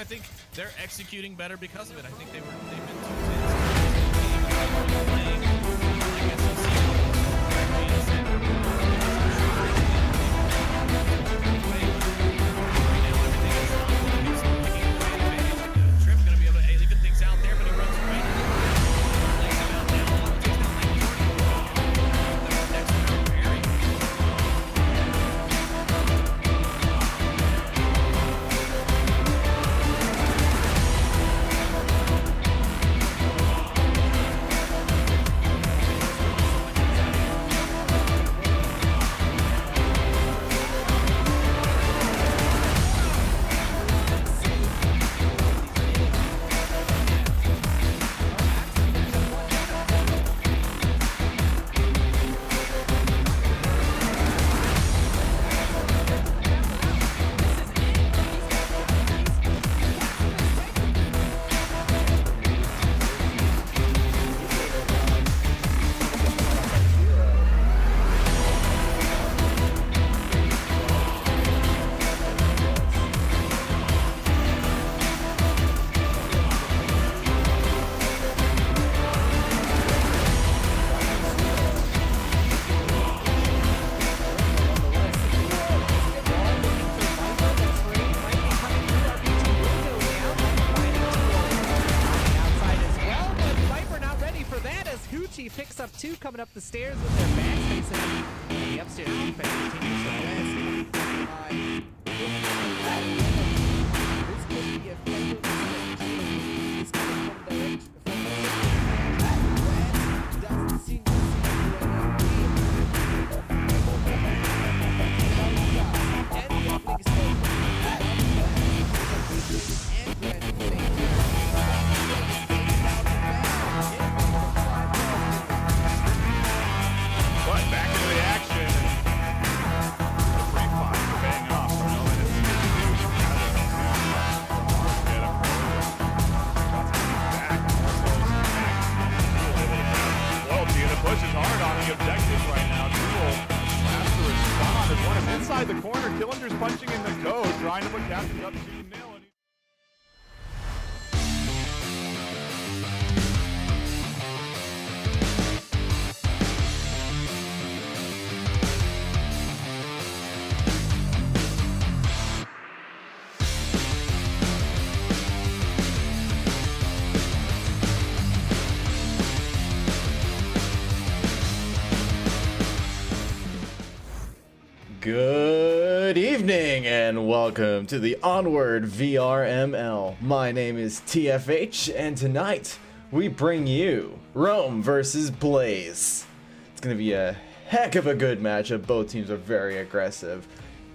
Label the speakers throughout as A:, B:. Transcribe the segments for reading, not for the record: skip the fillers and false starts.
A: think they're executing better because of it. I think they've been too Trip gonna be able to even things out there, but he runs right. Lays him out now. Takes down Lane Jordan. Next round, Perry.
B: Picks up two coming up the stairs with their backs facing the upstairs defense continues to this could be effective. This could come direction doesn't seem to see
C: back into the action. Great fight for bang off. Loyalty and the push is hard on the objectives right now. Jewel has to respond as one is inside the corner. Killinger's punching in the code, trying to put Captains up to nil.
D: Good evening and welcome to the Onward VRML. My name is TFH and tonight we bring you Rome versus Blaze. It's going to be a heck of a good matchup. Both teams are very aggressive.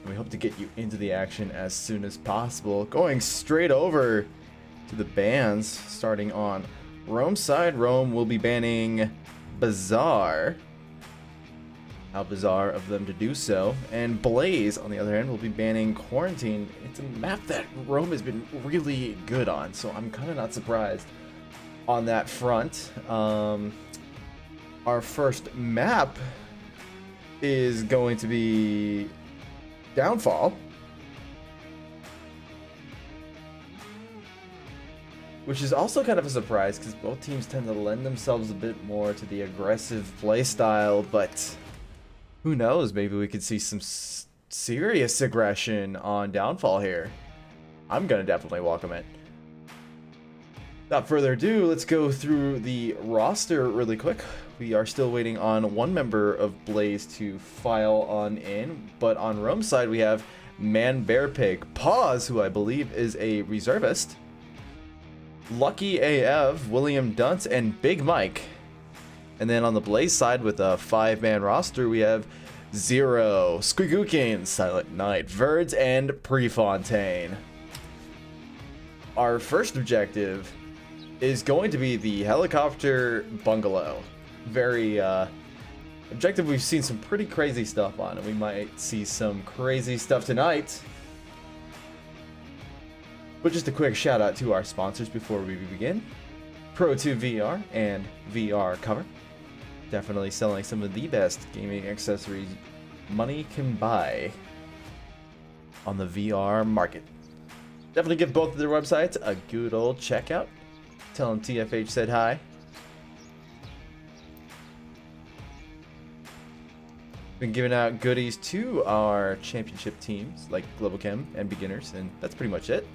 D: And we hope to get you into the action as soon as possible. Going straight over to the bans, starting on Rome's side. Rome will be banning Bazaar. How bizarre of them to do so. And Blaze, on the other hand, will be banning Quarantine. It's a map that Rome has been really good on, so I'm kind of not surprised on that front. Our first map is going to be Downfall, which is also kind of a surprise because both teams tend to lend themselves a bit more to the aggressive playstyle, but who knows, maybe we could see some serious aggression on Downfall here. I'm gonna definitely welcome it. Without further ado, let's go through the roster really quick. We are still waiting on one member of Blaze to file on in, but on Rome's side we have Man Bear Pig, Pause, who I believe is a reservist, Lucky AF, William Duntz, and Big Mike. And then on the Blaze side with a 5-man roster, we have Zero, Squigookin, Silent Knight, Verds, and Prefontaine. Our first objective is going to be the Helicopter Bungalow. Very objective we've seen some pretty crazy stuff on, and we might see some crazy stuff tonight. But just a quick shout out to our sponsors before we begin. Pro2VR and VR Cover. Definitely selling some of the best gaming accessories money can buy on the VR market. Definitely give both of their websites a good old checkout. Tell them TFH said hi. Been giving out goodies to our championship teams like Global Chem and beginners, and that's pretty much it.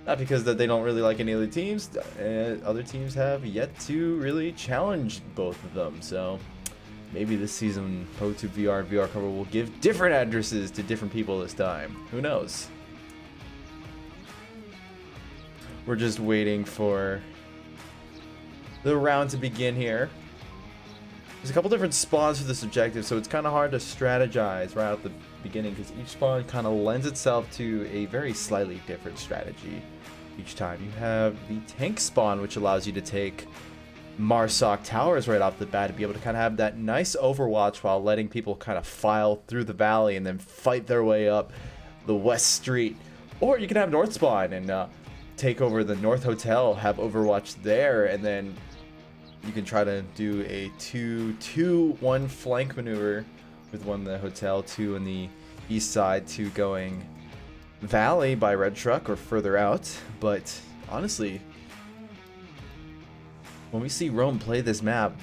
D: Not because that they don't really like any other teams. Other teams have yet to really challenge both of them, so maybe this season ProTube VR and VR Cover will give different addresses to different people this time. Who knows? We're just waiting for the round to begin here. There's a couple different spawns for this objective, so it's kind of hard to strategize right at the beginning because each spawn kind of lends itself to a very slightly different strategy each time. You have the tank spawn, which allows you to take Marsoc towers right off the bat to be able to kind of have that nice overwatch while letting people kind of file through the valley and then fight their way up the west street. Or you can have north spawn and take over the North Hotel, have overwatch there, and then you can try to do a 2-2-1 flank maneuver with one in the hotel, 2 on the east side, 2 going valley by red truck or further out. But honestly, when we see Rome play this map,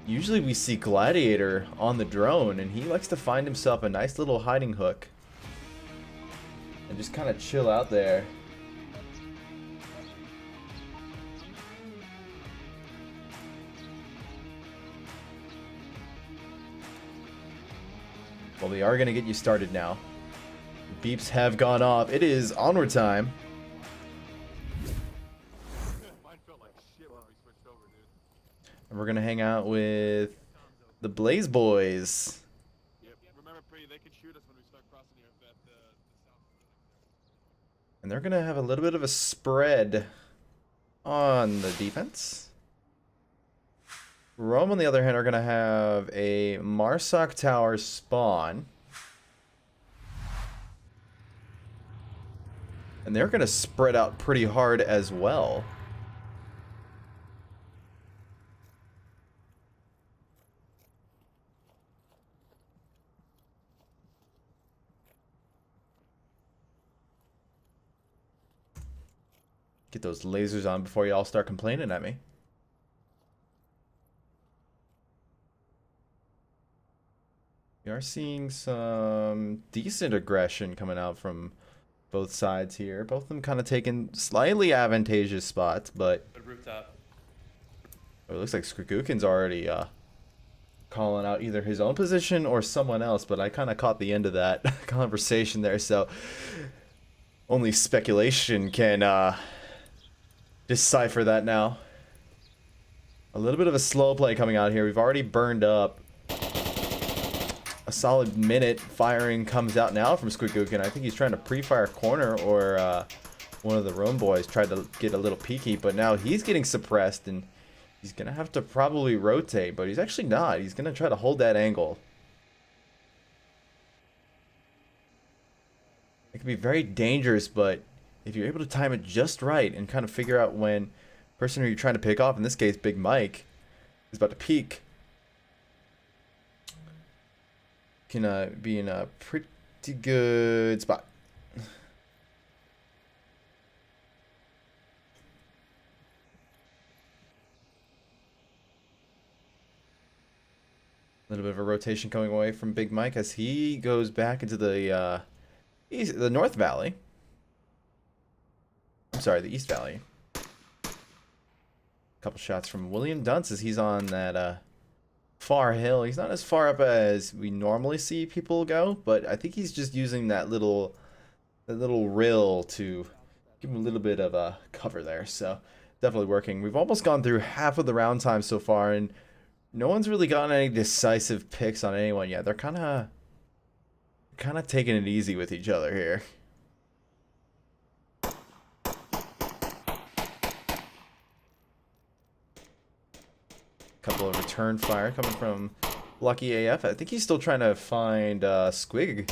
D: usually we see Gladiator on the drone, and he likes to find himself a nice little hiding hook and just kind of chill out there. Well, we are going to get you started now. Beeps have gone off. It is Onward time.
C: Mine felt like shit when we switched over, dude.
D: And we're going to hang out with the Blaze Boys.
C: Yep. Remember, they can shoot us when we start crossing the south.
D: And they're going to have a little bit of a spread on the defense. Rome, on the other hand, are going to have a Marsoc Tower spawn. And they're going to spread out pretty hard as well. Get those lasers on before y'all start complaining at me. We are seeing some decent aggression coming out from both sides here. Both of them kind of taking slightly advantageous spots, but
E: Rooftop.
D: it looks like Skrigukin's already calling out either his own position or someone else, but I kind of caught the end of that conversation there, so only speculation can decipher that now. A little bit of a slow play coming out here. We've already burned up a solid minute. Firing comes out now from Squigukin. I think he's trying to pre-fire corner, or one of the Rome boys tried to get a little peeky, but now he's getting suppressed and he's gonna have to probably rotate, but he's actually not. He's gonna try to hold that angle. It can be very dangerous, but if you're able to time it just right and kind of figure out when the person who you're trying to pick off, in this case Big Mike, is about to peek, can be in a pretty good spot. A little bit of a rotation going away from Big Mike as he goes back into the North Valley. I'm sorry, the East Valley. A couple shots from William Dunce as he's on that far hill. He's not as far up as we normally see people go, but I think he's just using that little rill to give him a little bit of a cover there. So definitely working. We've almost gone through half of the round time so far, and no one's really gotten any decisive picks on anyone yet. They're kind of taking it easy with each other here. Couple of return fire coming from Lucky AF. I think he's still trying to find Squig,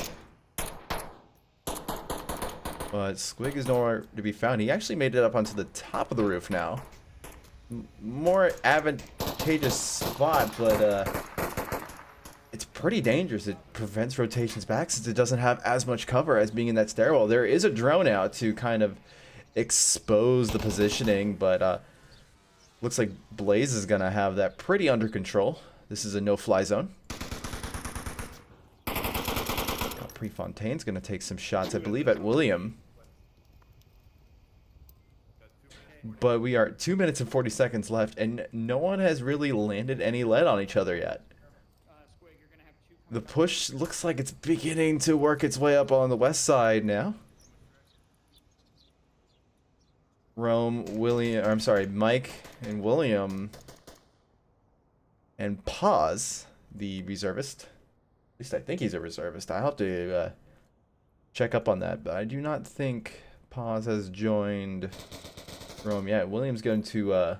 D: but Squig is nowhere to be found. He actually made it up onto the top of the roof now. More advantageous spot, but it's pretty dangerous. It prevents rotations back since it doesn't have as much cover as being in that stairwell. There is a drone out to kind of expose the positioning, but looks like Blaze is going to have that pretty under control. This is a no-fly zone. Prefontaine's going to take some shots, I believe, at William. But we are 2 minutes and 40 seconds left, and no one has really landed any lead on each other yet. The push looks like it's beginning to work its way up on the west side now. Mike and William and Paz, the reservist. At least I think he's a reservist. I'll have to check up on that, but I do not think Paz has joined Rome yet. William's going to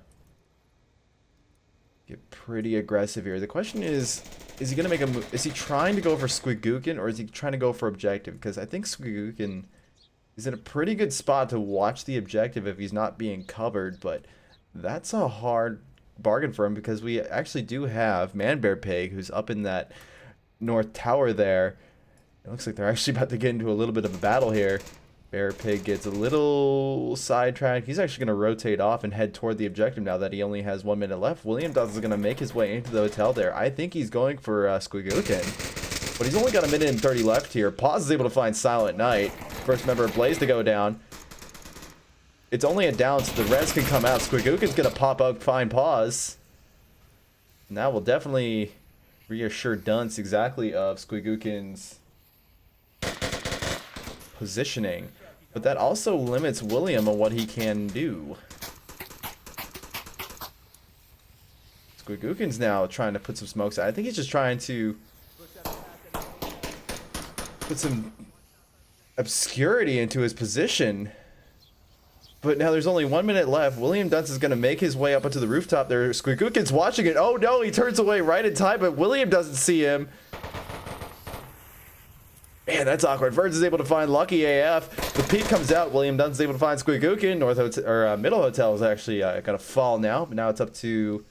D: get pretty aggressive here. The question is he going to make a move? Is he trying to go for Squigookin, or is he trying to go for objective? Because I think Squigookin is in a pretty good spot to watch the objective if he's not being covered, but that's a hard bargain for him because we actually do have Manbear Pig, who's up in that north tower there. It looks like they're actually about to get into a little bit of a battle here. Bear Pig gets a little sidetracked. He's actually going to rotate off and head toward the objective now that he only has 1 minute left. William Dawes is going to make his way into the hotel there. I think he's going for Squigookin, but he's only got 1 minute and 30 left here. Paz is able to find Silent Night. First member of Blaze to go down. It's only a down, so the res can come out. Squigookin's going to pop up, find Paz. Now we'll definitely reassure Dunce exactly of Squigookin's positioning, but that also limits William on what he can do. Squigookin's now trying to put some smokes out. I think he's just trying to put some obscurity into his position. But now there's only 1 minute left. William Dunce is going to make his way up onto the rooftop there. Squigookin's watching it. Oh no, he turns away right in time, but William doesn't see him. Man, that's awkward. Verds is able to find Lucky AF. The peak comes out. William Dunce is able to find Squigookin. Middle Hotel is actually going to fall now, but now it's up to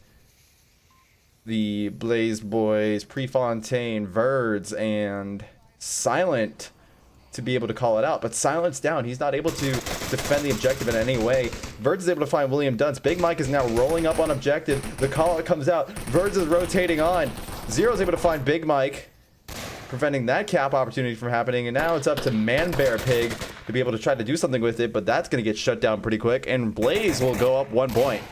D: the Blaze Boys, Prefontaine, Verds, and Silent to be able to call it out. But Silent's down. He's not able to defend the objective in any way. Verds is able to find William Dunce. Big Mike is now rolling up on objective. The call out comes out. Verds is rotating on. Zero is able to find Big Mike, preventing that cap opportunity from happening. And now it's up to Manbear Pig to be able to try to do something with it, but that's going to get shut down pretty quick. And Blaze will go up 1 point.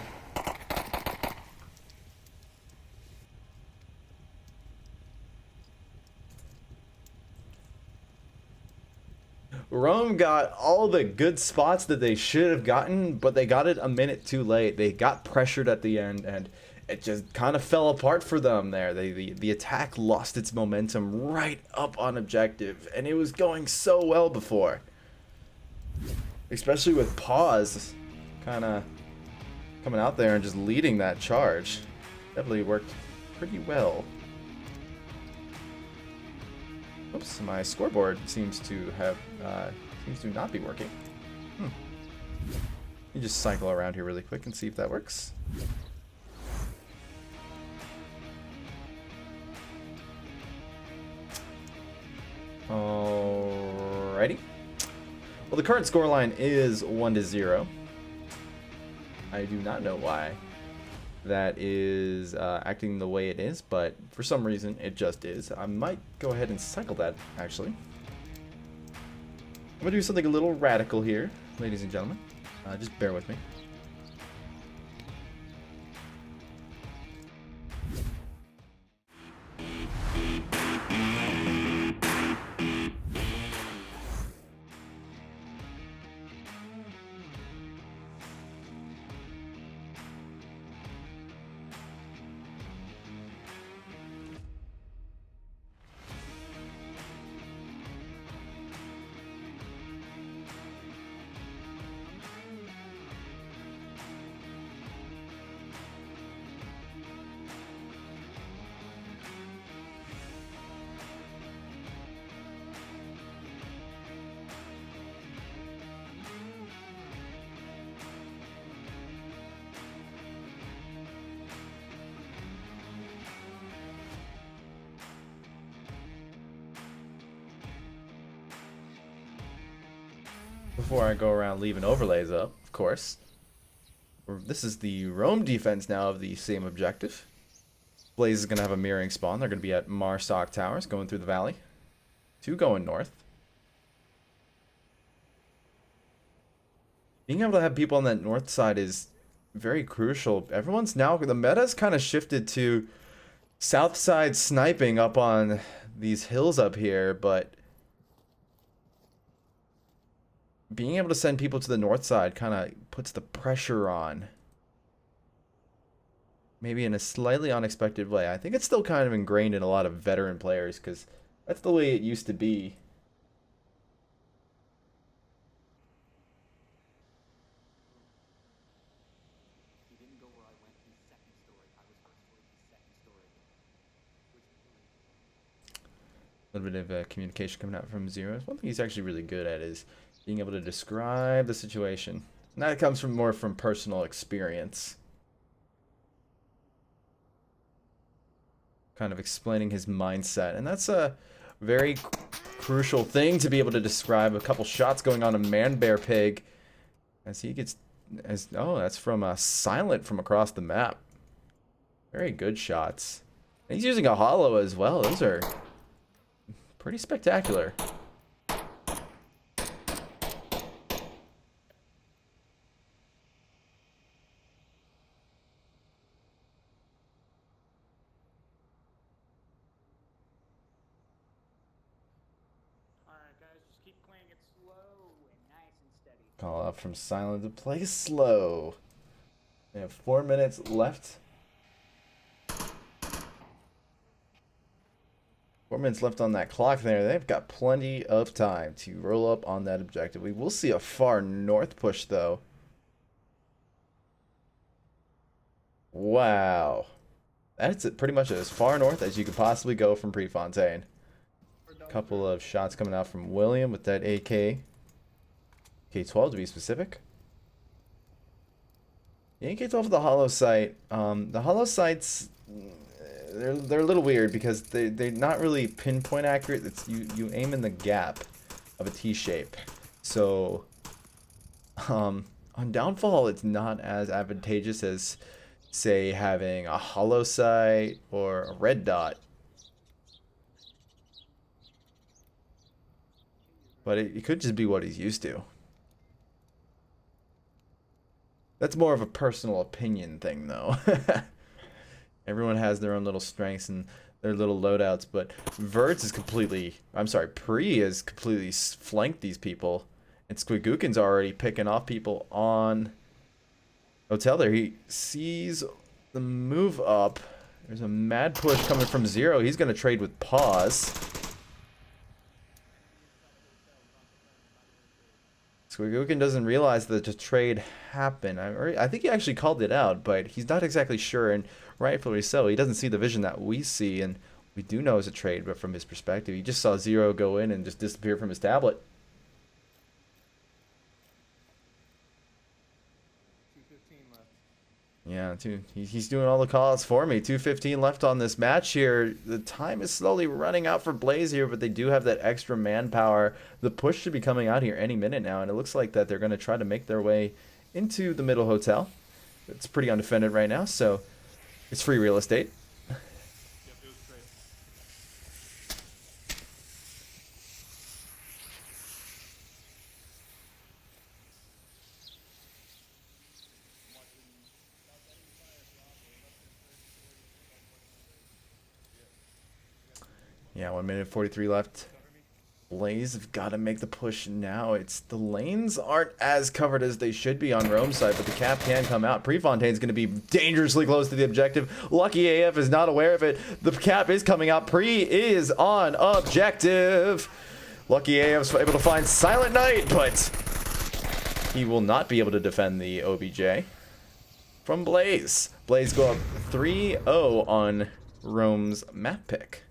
D: Rome got all the good spots that they should have gotten, but they got it a minute too late. They got pressured at the end, and it just kind of fell apart for them there. The attack lost its momentum right up on objective, and it was going so well before. Especially with Paz kind of coming out there and just leading that charge. Definitely worked pretty well. Oops, my scoreboard seems to not be working. Let me just cycle around here really quick and see if that works. Alrighty. Well, the current scoreline is 1-0. I do not know why that is acting the way it is, but for some reason it just is. I might go ahead and cycle that, actually. I'm gonna do something a little radical here, ladies and gentlemen. Just bear with me. before I go around leaving overlays up, of course. This is the roam defense now of the same objective. Blaze is going to have a mirroring spawn. They're going to be at Marsoc Towers, going through the valley. 2 going north. Being able to have people on that north side is very crucial. Everyone's now, the meta's kind of shifted to south side sniping up on these hills up here, but being able to send people to the north side kind of puts the pressure on. Maybe in a slightly unexpected way. I think it's still kind of ingrained in a lot of veteran players because that's the way it used to be. A little bit of communication coming out from Zero. One thing he's actually really good at is being able to describe the situation. And that comes from more from personal experience. Kind of explaining his mindset. And that's a very crucial thing to be able to describe. A couple shots going on a Man Bear Pig. As he gets... oh, that's from Silent from across the map. Very good shots. And he's using a hollow as well. Those are pretty spectacular. Call out from Silent to play slow. They have 4 minutes left. 4 minutes left on that clock there. They've got plenty of time to roll up on that objective. We will see a far north push, though. Wow. That's pretty much as far north as you could possibly go from Prefontaine. A couple of shots coming out from William with that AK. AK-12 to be specific. The AK-12 with the hollow sight. The hollow sights, they're a little weird because they're not really pinpoint accurate. It's you aim in the gap of a T shape. So on downfall, it's not as advantageous as, say, having a hollow sight or a red dot. But it could just be what he's used to. That's more of a personal opinion thing, though. Everyone has their own little strengths and their little loadouts, but Verts is completely... I'm sorry, Pre has completely flanked these people. And Squigookin's already picking off people on Hotel there. He sees the move up. There's a mad push coming from Zero. He's going to trade with Pause. Squigookin doesn't realize that the trade happened. I think he actually called it out, but he's not exactly sure, and rightfully so. He doesn't see the vision that we see, and we do know it's a trade, but from his perspective, he just saw Zero go in and just disappear from his tablet. Yeah, he's doing all the calls for me. 2:15 left on this match here. The time is slowly running out for Blaze here, but they do have that extra manpower. The push should be coming out here any minute now, and it looks like that they're going to try to make their way into the middle hotel. It's pretty undefended right now, so it's free real estate. Yeah, 1 minute 43 left. Blaze have got to make the push now. It's the lanes aren't as covered as they should be on Rome's side, but the cap can come out. Prefontaine's going to be dangerously close to the objective. Lucky AF is not aware of it. The cap is coming out. Pre is on objective. Lucky AF's able to find Silent Knight, but he will not be able to defend the OBJ from Blaze. Blaze go up 3-0 on Rome's map pick.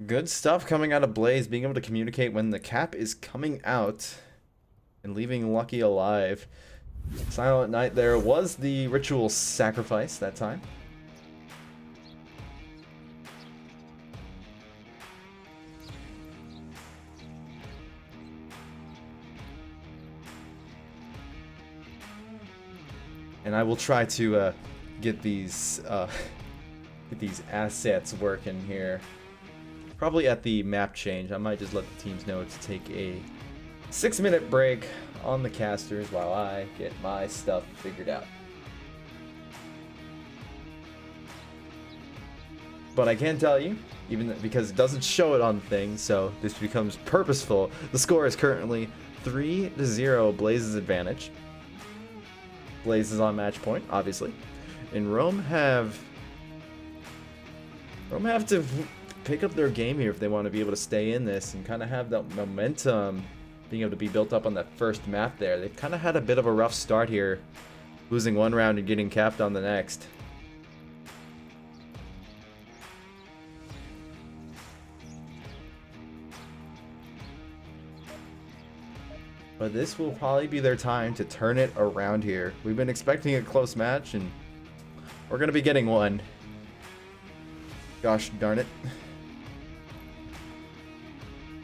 D: Good stuff coming out of Blaze, being able to communicate when the cap is coming out and leaving Lucky alive. Silent Night there was the ritual sacrifice that time. And I will try to get these assets working here. Probably at the map change. I might just let the teams know to take a 6-minute break on the casters while I get my stuff figured out. But I can tell you, even because it doesn't show it on things, so this becomes purposeful. The score is currently 3-0 Blaze's advantage. Blaze is on match point, obviously. And Rome have to pick up their game here if they want to be able to stay in this and kind of have that momentum being able to be built up on that first map there. They've kind of had a bit of a rough start here, losing one round and getting capped on the next. But this will probably be their time to turn it around here. We've been expecting a close match, and we're going to be getting one. Gosh darn it.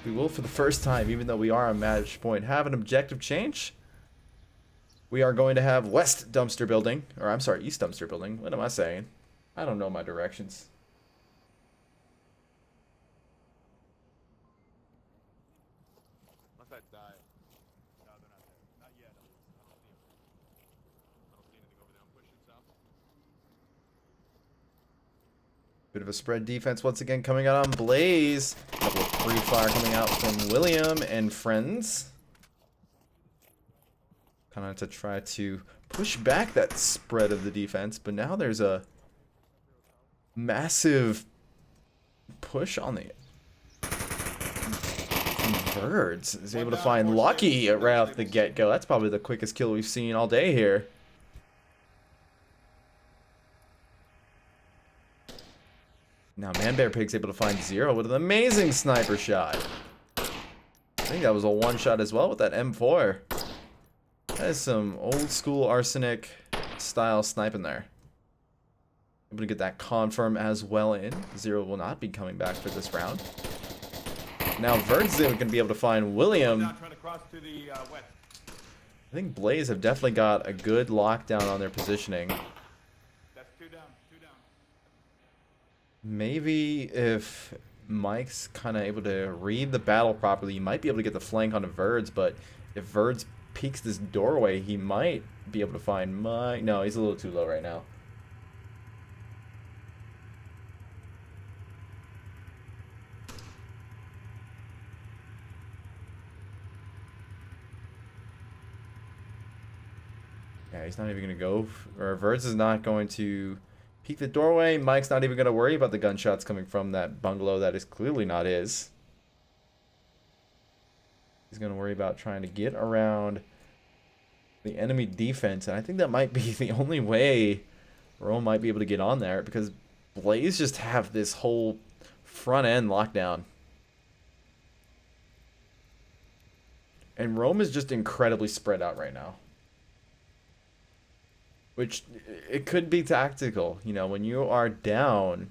D: We will, for the first time, even though we are on match point, have an objective change. We are going to have West Dumpster Building, or I'm sorry, East Dumpster Building. What am I saying? I don't know my directions.
C: Unless that died. No, they're not there. Not yet, at least. I don't see them. I don't see anything over there. I'm pushing south.
D: Bit of a spread defense once again coming out on Blaze. Couple of free fire coming out from William and friends. Kind of to try to push back that spread of the defense, but now there's a massive push on the Birds is able to find Lucky right off the get-go. That's probably the quickest kill we've seen all day here. Now ManBearPig's able to find Zero with an amazing sniper shot. I think that was a one-shot as well with that M4. That is some old-school Arsenic style sniping there. Able to get that confirm as well in. Zero will not be coming back for this round. Now Verd's going to be able to find William. I think Blaze have definitely got a good lockdown on their positioning.
C: That's two down.
D: Maybe if Mike's kind of able to read the battle properly, he might be able to get the flank onto Verds, but if Verds peeks this doorway, he might be able to find Mike. No, he's a little too low right now. Yeah, he's not even going to go, or Verds is not going to peek the doorway. Mike's not even going to worry about the gunshots coming from that bungalow that is clearly not his. He's going to worry about trying to get around the enemy defense, and I think that might be the only way Rome might be able to get on there, because Blaze just have this whole front end lockdown. And Rome is just incredibly spread out right now. Which, it could be tactical. You know, when you are down,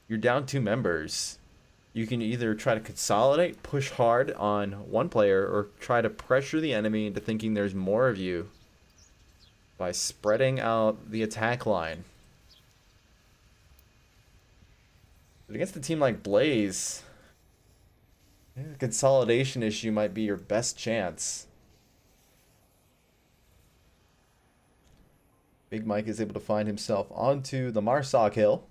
D: you're down 2 members. You can either try to consolidate, push hard on one player, or try to pressure the enemy into thinking there's more of you by spreading out the attack line. But against a team like Blaze, the consolidation issue might be your best chance. Big Mike is able to find himself onto the Marsoc Hill.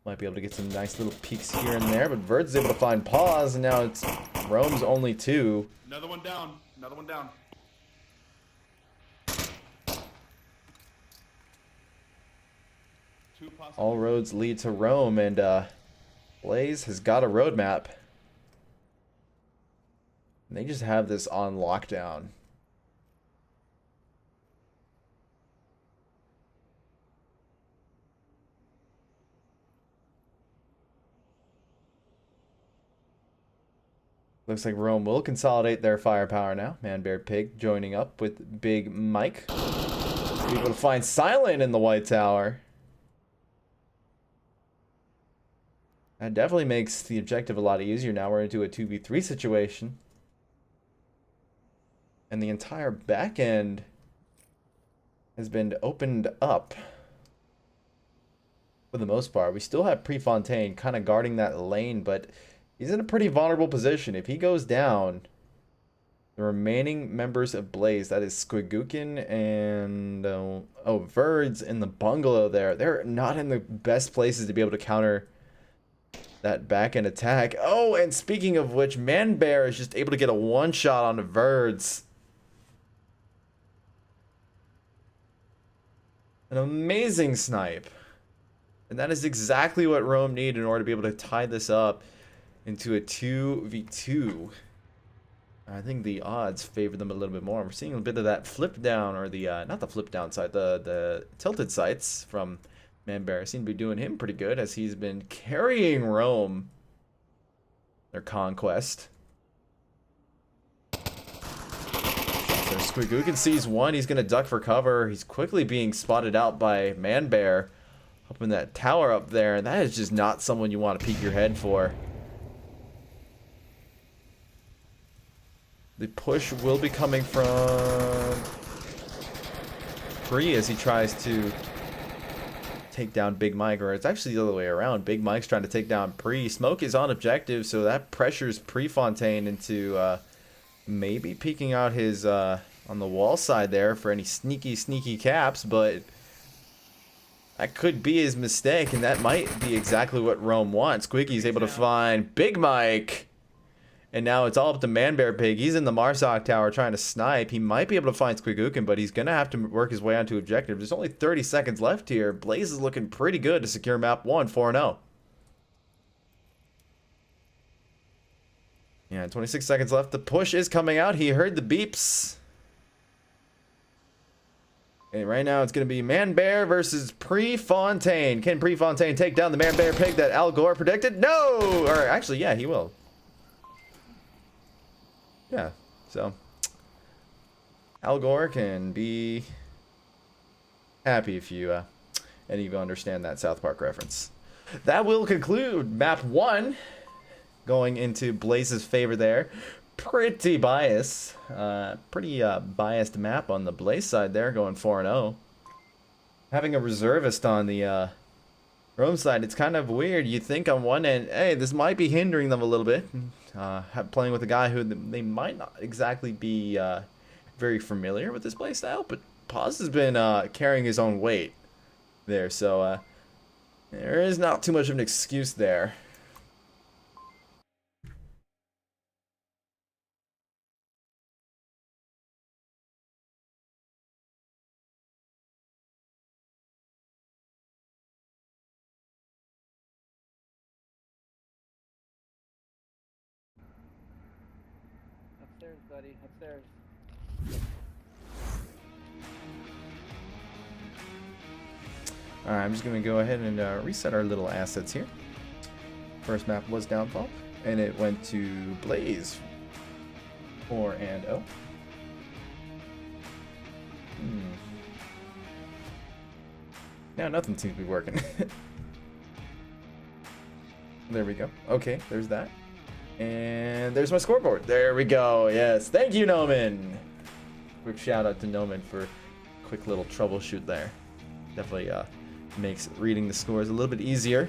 D: Might be able to get some nice little peeks here and there, but Verd's is able to find pause, and now it's Rome's only 2.
C: Another one down. Another one down.
D: All roads lead to Rome, and Blaze has got a roadmap. And they just have this on lockdown. Looks like Rome will consolidate their firepower now. Man, Bear, Pig joining up with Big Mike. Be able to find Silent in the White Tower. That definitely makes the objective a lot easier now. We're into a 2v3 situation. And the entire back end has been opened up. For the most part. We still have Prefontaine kind of guarding that lane, but he's in a pretty vulnerable position. If he goes down, the remaining members of Blaze, that is Squigukin and Verds in the bungalow there, they're not in the best places to be able to counter that back end attack. Oh, and speaking of which, Man Bear is just able to get a one shot on the Verds. An amazing snipe. And that is exactly what Rome needed in order to be able to tie this up into a 2v2. I think the odds favor them a little bit more. We're seeing a bit of that flip down, or the not the flip down side, the tilted sights from Manbear seem to be doing him pretty good as he's been carrying Rome their conquest. So Squigukin sees one, he's gonna duck for cover. He's quickly being spotted out by Manbear up in that tower up there, and that is just not someone you want to peek your head for. The push will be coming from Free as he tries to take down Big Mike, or it's actually the other way around. Big Mike's trying to take down Pre. Smoke is on objective, so that pressures Prefontaine into maybe peeking out his on the wall side there for any sneaky caps, but that could be his mistake, and that might be exactly what Rome wants. Squiggy's able to find Big Mike. And now it's all up to Manbear Pig. He's in the Marsoc tower trying to snipe. He might be able to find Squigukin, but he's going to have to work his way onto objective. There's only 30 seconds left here. Blaze is looking pretty good to secure map 1, 4-0. Yeah, 26 seconds left. The push is coming out. He heard the beeps. And right now it's going to be Manbear versus Prefontaine. Can Prefontaine take down the Manbear Pig that Al Gore predicted? No! Or actually, yeah, he will. Yeah, so Al Gore can be happy if you any of you understand that South Park reference. That will conclude map 1, going into Blaze's favor there. Pretty biased, biased map on the Blaze side there, going 4-0. Having a reservist on the Rome side, it's kind of weird. You think on one end, hey, this might be hindering them a little bit. Playing with a guy who they might not exactly be very familiar with this play style, but Paz has been carrying his own weight there, so there is not too much of an excuse there.
B: Upstairs, buddy. Upstairs.
D: Alright, I'm just going to go ahead and reset our little assets here. First map was Downfall, and it went to Blaze 4-0. Now nothing seems to be working. There we go. Okay, there's that. And there's my scoreboard. There we go. Yes. Thank you, Noman. Quick shout out to Noman for a quick little troubleshoot there. Definitely makes reading the scores a little bit easier.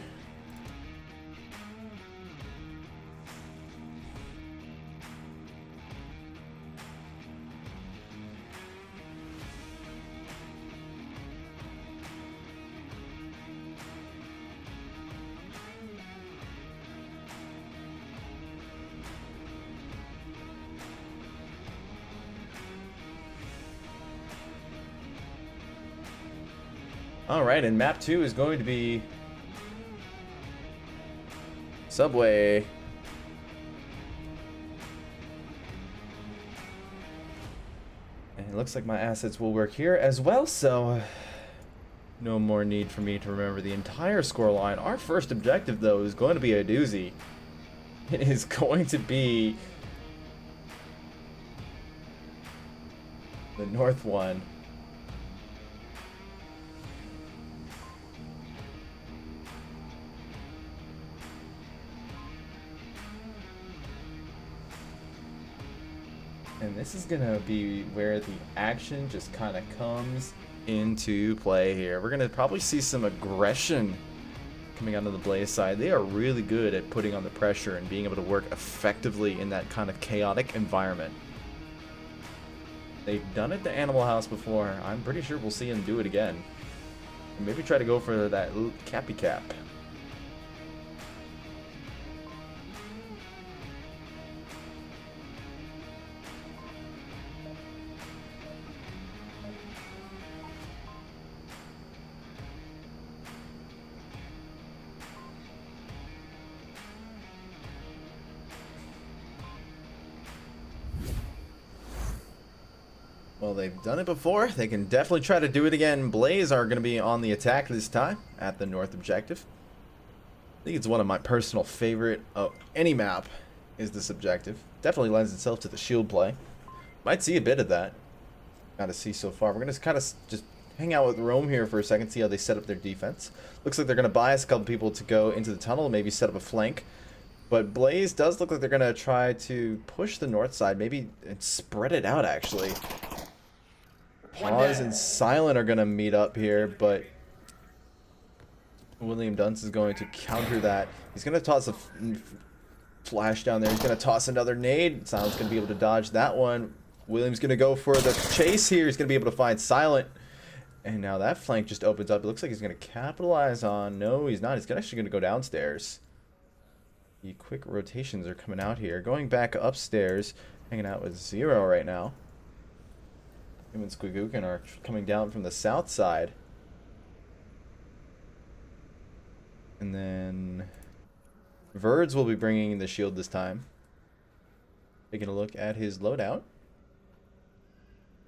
D: Alright, and map 2 is going to be Subway. And it looks like my assets will work here as well, so no more need for me to remember the entire scoreline. Our first objective, though, is going to be a doozy. It is going to be the north one. And this is gonna be where the action just kind of comes into play here. We're gonna probably see some aggression coming out of the Blaze side. They are really good at putting on the pressure and being able to work effectively in that kind of chaotic environment. They've done it to Animal House before. I'm pretty sure we'll see them do it again. And maybe try to go for that cappy cap. Well, they've done it before. They can definitely try to do it again. Blaze are going to be on the attack this time at the north objective. I think it's one of my personal favorite of any map is this objective. Definitely lends itself to the shield play. Might see a bit of that. Got to see so far. We're going to kind of just hang out with Rome here for a second, see how they set up their defense. Looks like they're going to bias a couple people to go into the tunnel, maybe set up a flank. But Blaze does look like they're going to try to push the north side, maybe and spread it out actually. Pause and Silent are going to meet up here, but William Dunce is going to counter that. He's going to toss a flash down there. He's going to toss another nade. Silent's going to be able to dodge that one. William's going to go for the chase here. He's going to be able to find Silent. And now that flank just opens up. It looks like he's going to capitalize on... No, he's not. He's actually going to go downstairs. The quick rotations are coming out here. Going back upstairs, hanging out with Zero right now. Him and Squigookin are coming down from the south side. And then Verds will be bringing the shield this time. Taking a look at his loadout.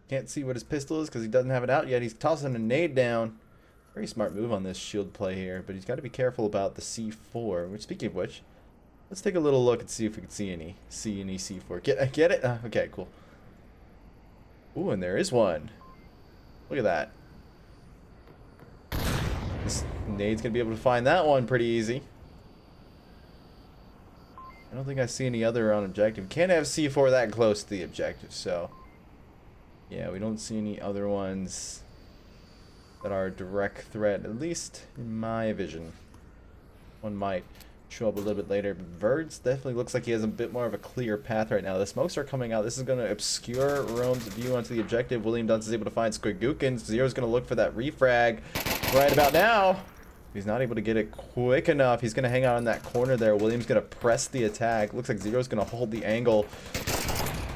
D: Can't see what his pistol is because he doesn't have it out yet. He's tossing a nade down. Very smart move on this shield play here, but he's got to be careful about the C4. Which, speaking of which, let's take a little look and see if we can see any C4. Get it? Okay, cool. Ooh, and there is one. Look at that. This nade's gonna be able to find that one pretty easy. I don't think I see any other on objective. Can't have C4 that close to the objective, so yeah, we don't see any other ones that are a direct threat, at least in my vision. One might show up a little bit later, but Verds definitely looks like he has a bit more of a clear path right now. The smokes are coming out. This is going to obscure Rome's view onto the objective. William Dunce is able to find Squigookin. Zero's going to look for that refrag right about now. He's not able to get it quick enough. He's going to hang out in that corner there. William's going to press the attack. Looks like Zero's going to hold the angle.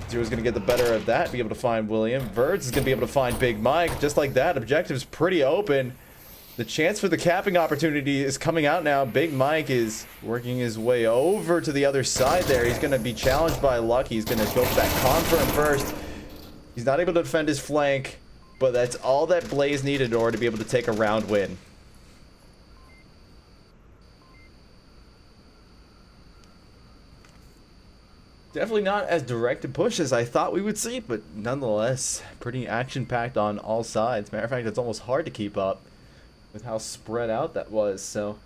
D: Zero's going to get the better of that, be able to find William. Verds is going to be able to find Big Mike. Just like that, objective's pretty open. The chance for the capping opportunity is coming out now. Big Mike is working his way over to the other side there. He's going to be challenged by Lucky. He's going to go for that confirm first. He's not able to defend his flank, but that's all that Blaze needed in order to be able to take a round win. Definitely not as direct a push as I thought we would see, but nonetheless, pretty action-packed on all sides. Matter of fact, it's almost hard to keep up with how spread out that was, so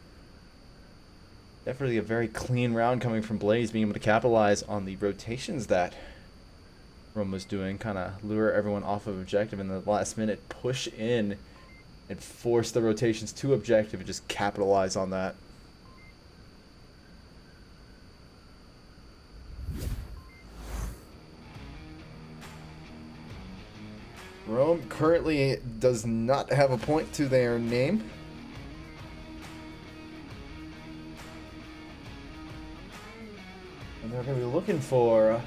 D: definitely a very clean round coming from Blaze, being able to capitalize on the rotations that Rome was doing, kind of lure everyone off of objective in the last minute, push in and force the rotations to objective and just capitalize on that. Rome currently does not have a point to their name. And they're going to be looking for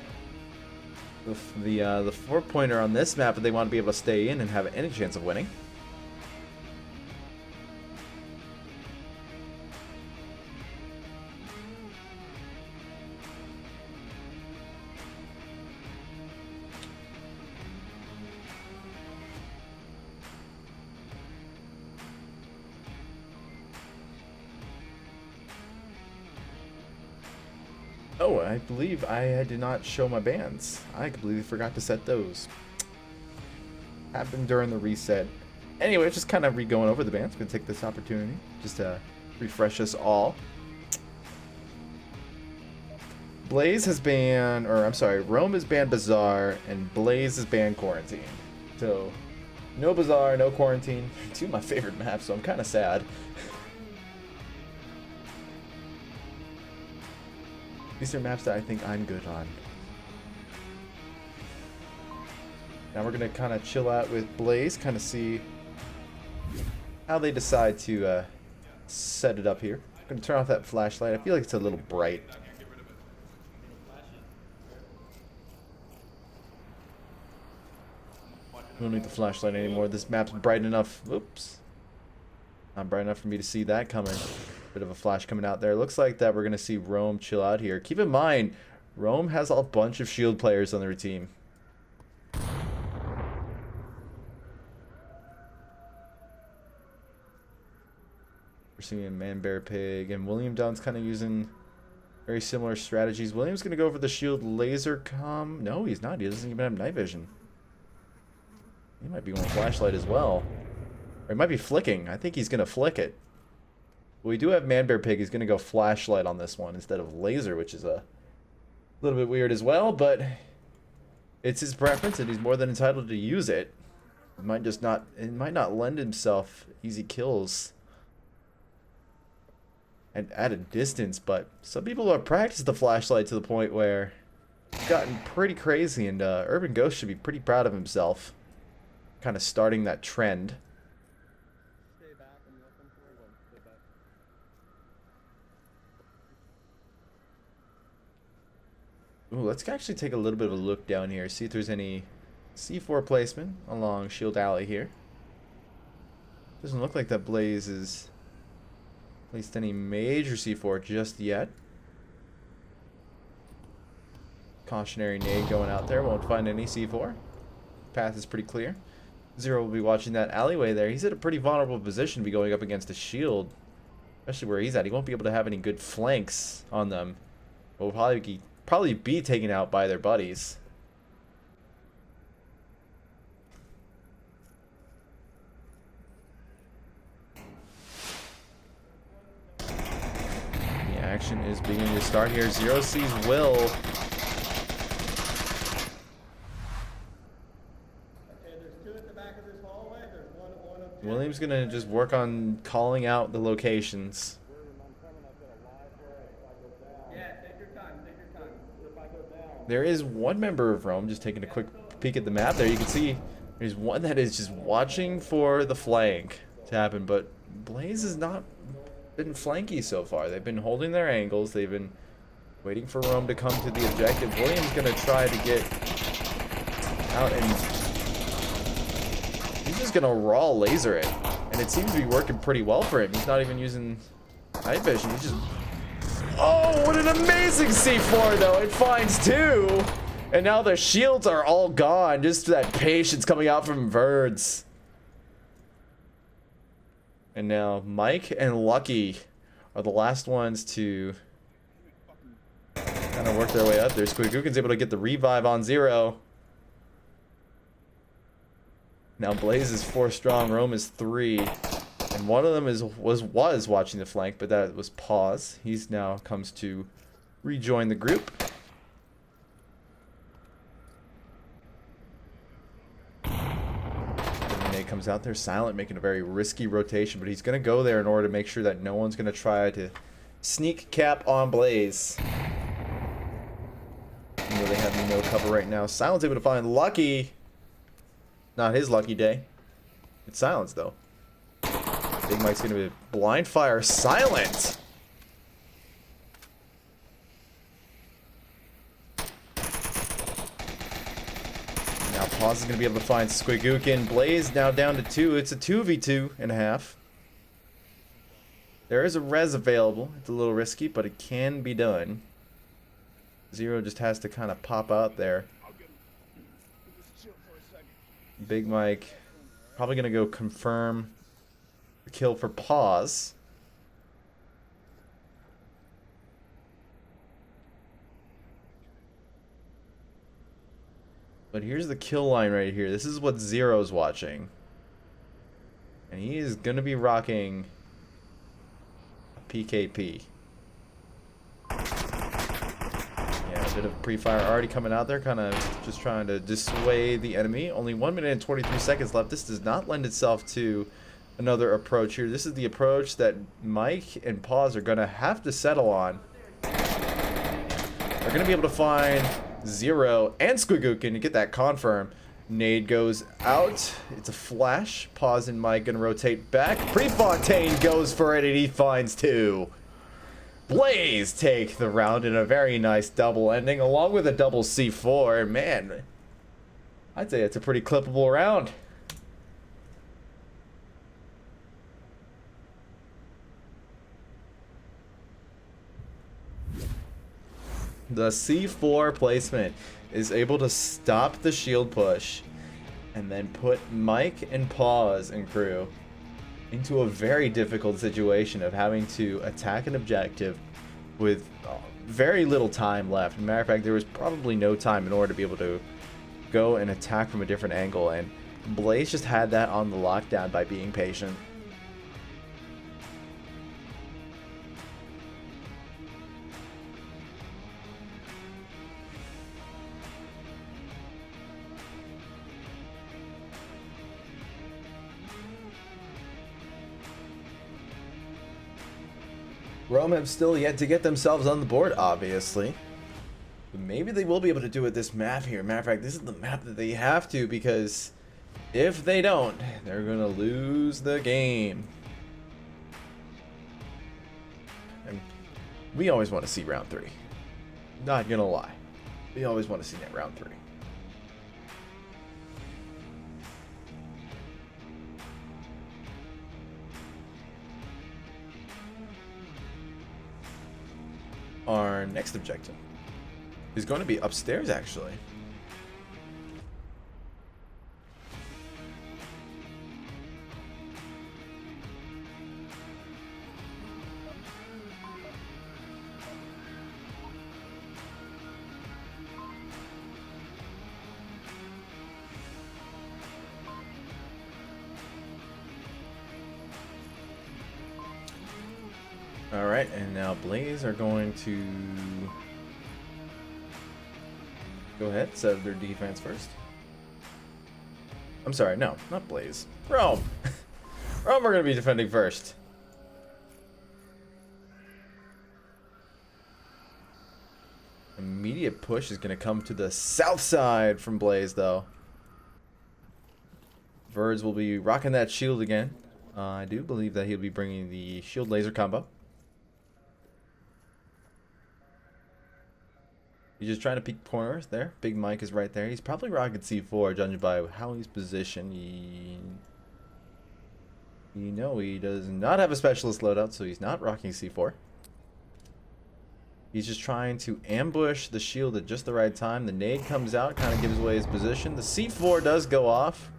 D: the 4-pointer on this map, but they want to be able to stay in and have any chance of winning. Oh, I believe I did not show my bands. I completely forgot to set those. happened during the reset. Anyway, just kind of going over the bans. Gonna take this opportunity just to refresh us all. Blaze has banned, or I'm sorry, Rome has banned Bazaar, and Blaze has banned Quarantine. So, no Bazaar, no Quarantine. Two of my favorite maps, so I'm kind of sad. These are maps that I think I'm good on. Now we're gonna kind of chill out with Blaze, kind of see how they decide to set it up here. I'm gonna turn off that flashlight. I feel like it's a little bright. We don't need the flashlight anymore. This map's bright enough. Oops. Not bright enough for me to see that coming. Bit of a flash coming out there. Looks like that we're going to see Rome chill out here. Keep in mind, Rome has a bunch of shield players on their team. We're seeing Man, Bear, Pig, and William Dunn's kind of using very similar strategies. William's going to go for the shield laser comm. No, he's not. He doesn't even have night vision. He might be going flashlight as well. Or he might be flicking. I think he's going to flick it. Well, we do have Man Bear Pig. He's going to go flashlight on this one instead of laser, which is a little bit weird as well, but it's his preference and he's more than entitled to use it. It might not lend himself easy kills and at a distance, but some people have practiced the flashlight to the point where it's gotten pretty crazy, and Urban Ghost should be pretty proud of himself. Kind of starting that trend. Ooh, let's actually take a little bit of a look down here, see if there's any C4 placement along Shield Alley here. Doesn't look like that Blaze is placed any major C4 just yet. Cautionary nade going out there, won't find any C4. Path is pretty clear. Zero will be watching that alleyway there. He's at a pretty vulnerable position to be going up against a shield, especially where he's at. He won't be able to have any good flanks on them. Will probably be taken out by their buddies. The action is beginning to start here. Zero sees Will. William's gonna just work on calling out the locations. There is one member of Rome just taking a quick peek at the map there. You can see there's one that is just watching for the flank to happen, but Blaze has not been flanky so far. They've been holding their angles. They've been waiting for Rome to come to the objective. William's gonna try to get out and he's just gonna raw laser it, and it seems to be working pretty well for him. He's not even using night vision. He's just... Oh, what an amazing C4 though. It finds two, and now the shields are all gone. Just that patience coming out from Verds. And now Mike and Lucky are the last ones to kind of work their way up there. Squigookin's able to get the revive on Zero. Now Blaze is 4 strong, Rome is 3, and one of them was watching the flank, but that was pause. He's now comes to rejoin the group. Nate comes out there, Silent, making a very risky rotation, but he's going to go there in order to make sure that no one's going to try to sneak cap on Blaze. Even though they have no cover right now. Silent's able to find Lucky. Not his lucky day. It's Silence, though. Big Mike's going to be blind fire. Silent! Now Pause is going to be able to find Squigookin. Blaze now down to 2. It's a 2v2.5. There is a res available. It's a little risky, but it can be done. Zero just has to kind of pop out there. Big Mike probably going to go confirm the kill for Pause. But here's the kill line right here. This is what Zero's watching. And he is going to be rocking a PKP. Yeah, a bit of pre-fire already coming out there, kind of just trying to dissuade the enemy. Only 1 minute and 23 seconds left. This does not lend itself to another approach here. This is the approach that Mike and Pause are going to have to settle on. They're going to be able to find Zero and Squigookin to get that confirm. Nade goes out. It's a flash. Pause and Mike gonna rotate back. Prefontaine goes for it and he finds two. Blaze take the round in a very nice double ending along with a double C4. Man, I'd say it's a pretty clippable round. The C4 placement is able to stop the shield push and then put Mike and Pause and crew into a very difficult situation of having to attack an objective with very little time left. As a matter of fact, there was probably no time in order to be able to go and attack from a different angle, and Blaze just had that on the lockdown by being patient. Rome have still yet to get themselves on the board, obviously. But maybe they will be able to do it this map here. Matter of fact, this is the map that they have to, because if they don't, they're going to lose the game. And we always want to see round 3. Not going to lie. We always want to see that round 3. Our next objective is going to be upstairs, actually. Alright, and now Blaze are going to go ahead, set up their defense first. I'm sorry, no, not Blaze. Rome! Rome are going to be defending first. Immediate push is going to come to the south side from Blaze, though. Verds will be rocking that shield again. I do believe that he'll be bringing the shield laser combo. He's just trying to peek corners there. Big Mike is right there. He's probably rocking C4, judging by how he's positioned. You know he does not have a specialist loadout, so he's not rocking C4. He's just trying to ambush the shield at just the right time. The nade comes out, kind of gives away his position. The C4 does go off.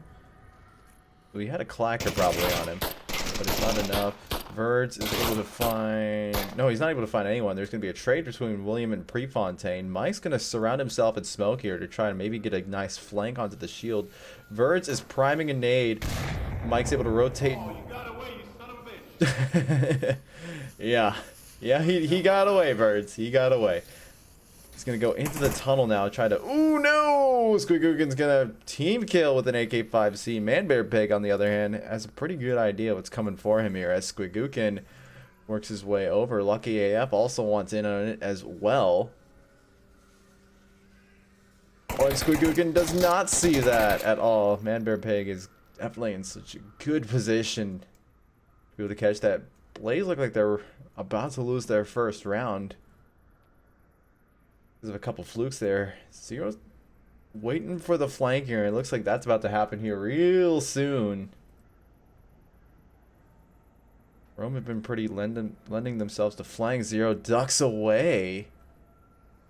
D: We had a clacker probably on him, but it's not enough. Verds is able to find... No, he's not able to find anyone. There's going to be a trade between William and Prefontaine. Mike's going to surround himself in smoke here to try and maybe get a nice flank onto the shield. Verds is priming a nade. Mike's able to rotate...
C: Oh, you got away, you son of a bitch.
D: Yeah, he got away, Verds. He got away. He's going to go into the tunnel now, try to... Ooh, no! Squigookin's going to team kill with an AK-5C. Manbear Pig, on the other hand, has a pretty good idea what's coming for him here as Squigookin works his way over. Lucky AF also wants in on it as well. Oh, and Squigookin does not see that at all. Manbear Pig is definitely in such a good position to be able to catch that. Blaze look like they're about to lose their first round. There's a couple flukes there. Zero's waiting for the flank here. It looks like that's about to happen here real soon. Rome have been pretty lending themselves to flank. Zero ducks away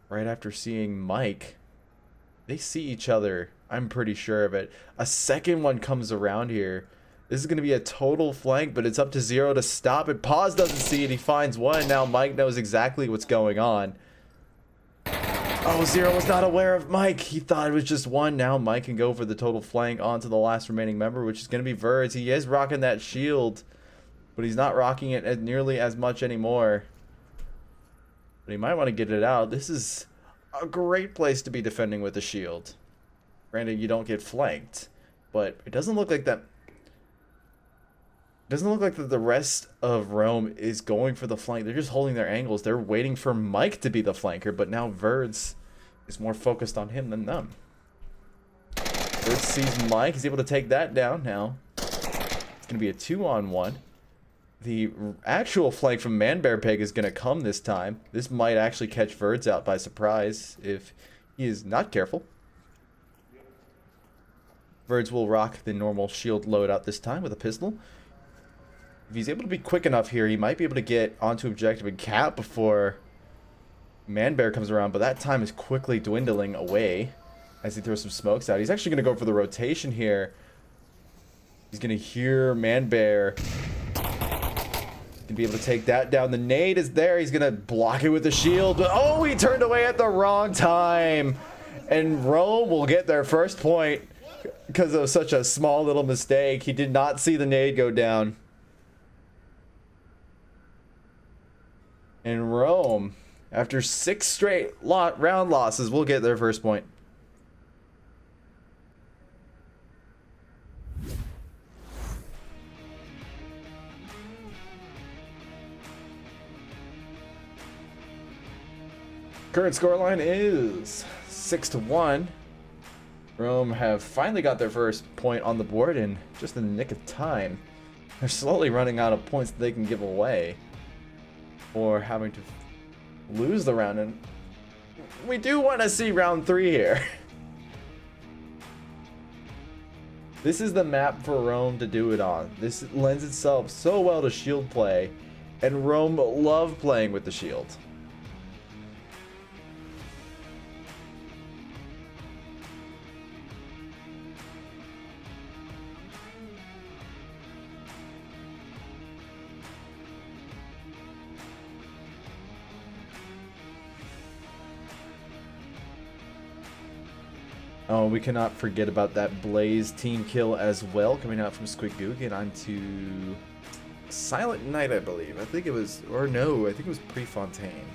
D: right after seeing Mike. They see each other. I'm pretty sure of it. A second one comes around here. This is going to be a total flank, but it's up to Zero to stop it. Pause doesn't see it. He finds one. Now Mike knows exactly what's going on. Oh, Zero was not aware of Mike. He thought it was just one. Now Mike can go for the total flank onto the last remaining member, which is going to be Verds. He is rocking that shield, but he's not rocking it as nearly as much anymore. But he might want to get it out. This is a great place to be defending with the shield. Granted, you don't get flanked, but it doesn't look like that. Doesn't look like that the rest of Rome is going for the flank. They're just holding their angles. They're waiting for Mike to be the flanker, but now Verds is more focused on him than them. Verds sees Mike. He's able to take that down now. It's going to be a 2-on-1. The actual flank from Manbearpig is going to come this time. This might actually catch Verds out by surprise if he is not careful. Verds will rock the normal shield loadout this time with a pistol. If he's able to be quick enough here, he might be able to get onto objective and cap before Manbear comes around, but that time is quickly dwindling away as he throws some smokes out. He's actually going to go for the rotation here. He's going to hear Manbear. Going to be able to take that down. The nade is there. He's going to block it with the shield. But, oh, he turned away at the wrong time. And Rome will get their first point because of such a small little mistake. He did not see the nade go down. And Rome, after 6 straight round losses, will get their first point. Current scoreline is 6-1. Rome have finally got their first point on the board in just in the nick of time. They're slowly running out of points that they can give away, or having to lose the round, and we do want to see round 3 here. This is the map for Rome to do it on. This lends itself so well to shield play, and Rome love playing with the shield. Oh, we cannot forget about that Blaze team kill as well, coming out from Squigoogan onto Silent Knight, I believe. I think it was, or no, I think it was Prefontaine,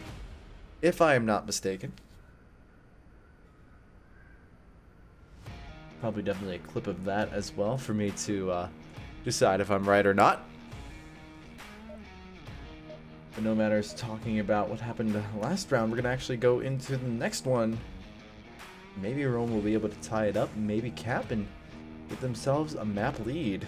D: if I am not mistaken. Probably definitely a clip of that as well for me to decide if I'm right or not. But no matter talking about what happened last round, we're going to actually go into the next one. Maybe Rome will be able to tie it up, maybe cap, and get themselves a map lead.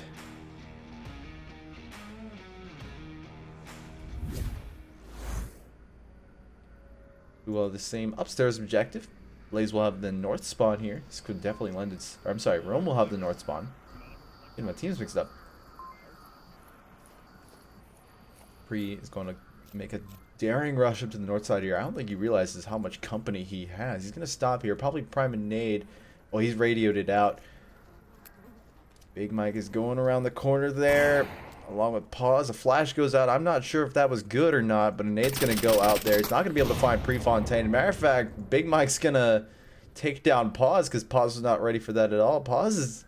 D: We will have the same upstairs objective. Blaze will have the north spawn here. This could definitely lend its... Or, I'm sorry, Rome will have the north spawn. Getting my teams mixed up. Pre is going to make a daring rush up to the north side here. I don't think he realizes how much company he has. He's going to stop here. Probably prime a nade. Well, he's radioed it out. Big Mike is going around the corner there. Along with pause. A flash goes out. I'm not sure if that was good or not, but a nade's going to go out there. He's not going to be able to find Prefontaine. Matter of fact, Big Mike's going to take down Pause because Pause was not ready for that at all. Pause is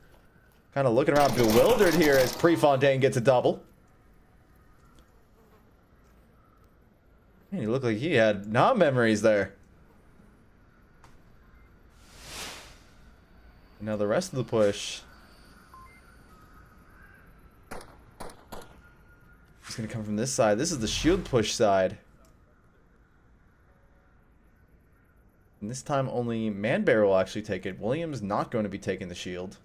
D: kind of looking around bewildered here as Prefontaine gets a double. Man, he looked like he had non-memories there. Now the rest of the push is going to come from this side. This is the shield push side. And this time only Manbear will actually take it. William's not going to be taking the shield.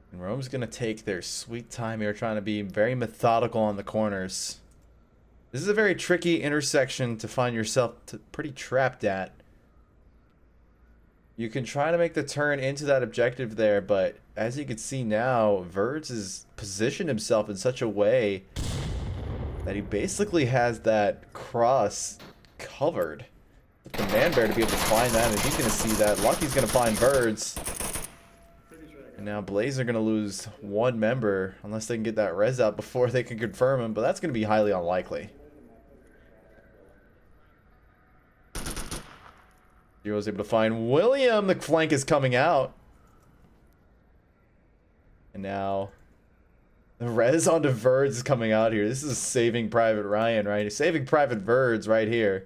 D: And Rome's going to take their sweet time here, trying to be very methodical on the corners. This is a very tricky intersection to find yourself pretty trapped at. You can try to make the turn into that objective there, but as you can see now, Verds has positioned himself in such a way that he basically has that cross covered. The Manbear to be able to find that, and he's going to see that. Lucky's going to find Verds. And now Blaze are going to lose one member unless they can get that res out before they can confirm him, but that's going to be highly unlikely. Zero's able to find William. The flank is coming out. And now the res onto Verds is coming out here. This is saving Private Ryan, right? He's saving Private Verds right here.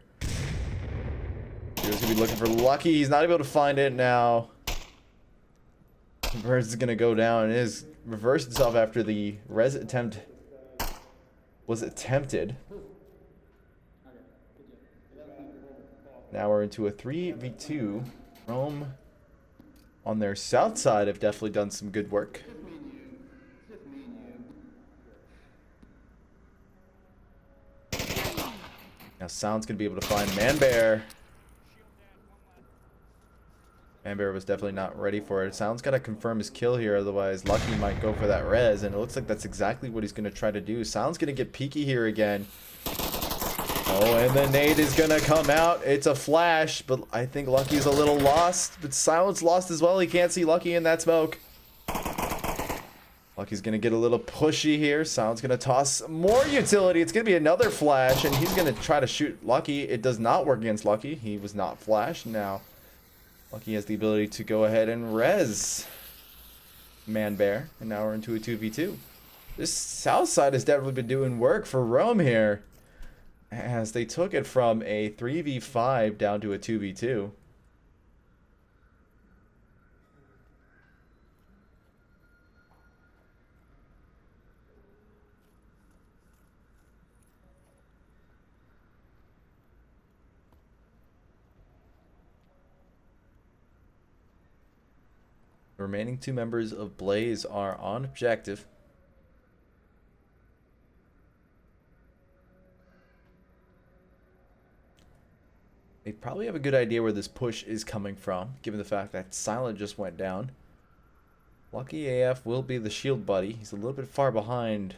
D: Zero's going to be looking for Lucky. He's not able to find it now. Verds is going to go down. It has reversed itself after the res attempt was attempted. Now we're into a 3v2. Rome on their south side have definitely done some good work. Now Sound's going to be able to find Manbear. Manbear was definitely not ready for it. Sound's got to confirm his kill here, otherwise Lucky might go for that res, and it looks like that's exactly what he's going to try to do. Sound's going to get peeky here again. Oh, and the nade is going to come out. It's a flash, but I think Lucky's a little lost. But Silent's lost as well. He can't see Lucky in that smoke. Lucky's going to get a little pushy here. Silent's going to toss more utility. It's going to be another flash, and he's going to try to shoot Lucky. It does not work against Lucky. He was not flashed. Now Lucky has the ability to go ahead and res Manbear, and now we're into a 2v2. This south side has definitely been doing work for Rome here, as they took it from a 3v5 down to a 2v2. The remaining two members of Blaze are on objective. They probably have a good idea where this push is coming from, given the fact that Silent just went down. Lucky AF will be the shield buddy. He's a little bit far behind.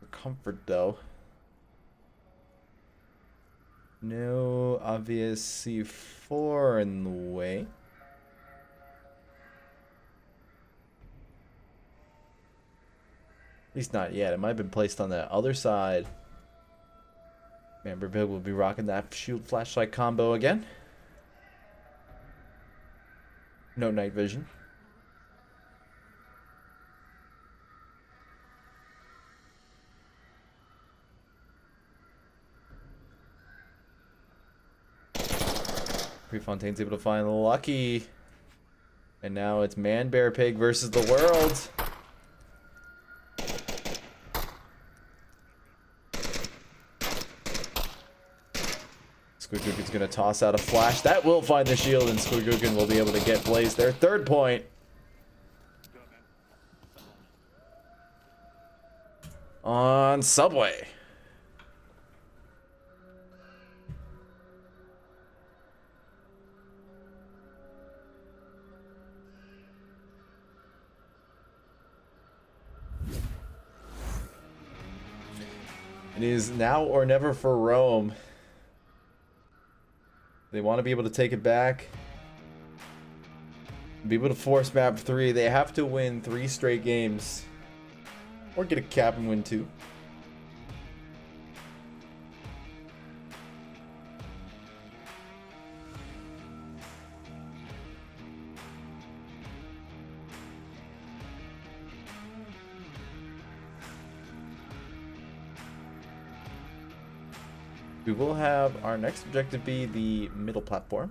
D: For comfort, though. No obvious C4 in the way. At least not yet. It might have been placed on the other side. Big will be rocking that shield flashlight combo again. No night vision. Prefontaine's able to find Lucky. And now it's Manbear Pig versus the world. Squidgooken's going to toss out a flash. That will find the shield, and Squidgooken will be able to get Blaze their third point. On Subway. It is now or never for Rome. They want to be able to take it back. Be able to force map 3. They have to win 3 straight games. Or get a cap and win 2. We will have our next objective be the middle platform.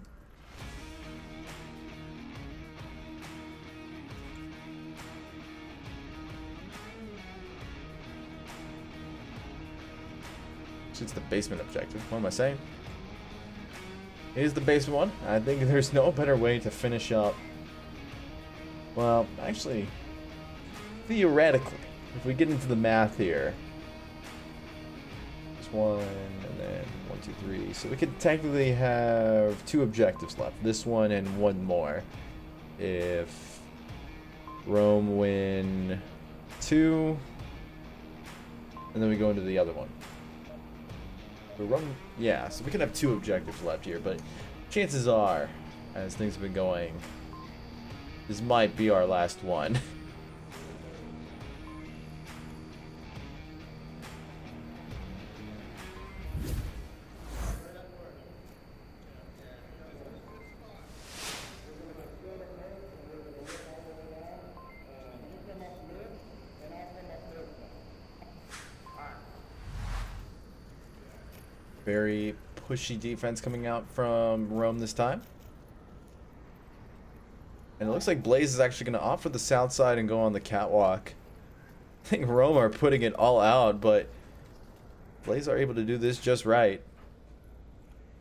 D: It's the basement objective. What am I saying? It is the basement one. I think there's no better way to finish up. Well, actually, theoretically, if we get into the math here. There's 1, and then 1, 2, 3. So we could technically have 2 objectives left. This one and 1 more. If Rome win 2, and then we go into the other one. Yeah, so we can have 2 objectives left here, but chances are as things have been going. This might be our last one. Very pushy defense coming out from Rome this time. And it looks like Blaze is actually going to opt for the south side and go on the catwalk. I think Rome are putting it all out, but Blaze are able to do this just right.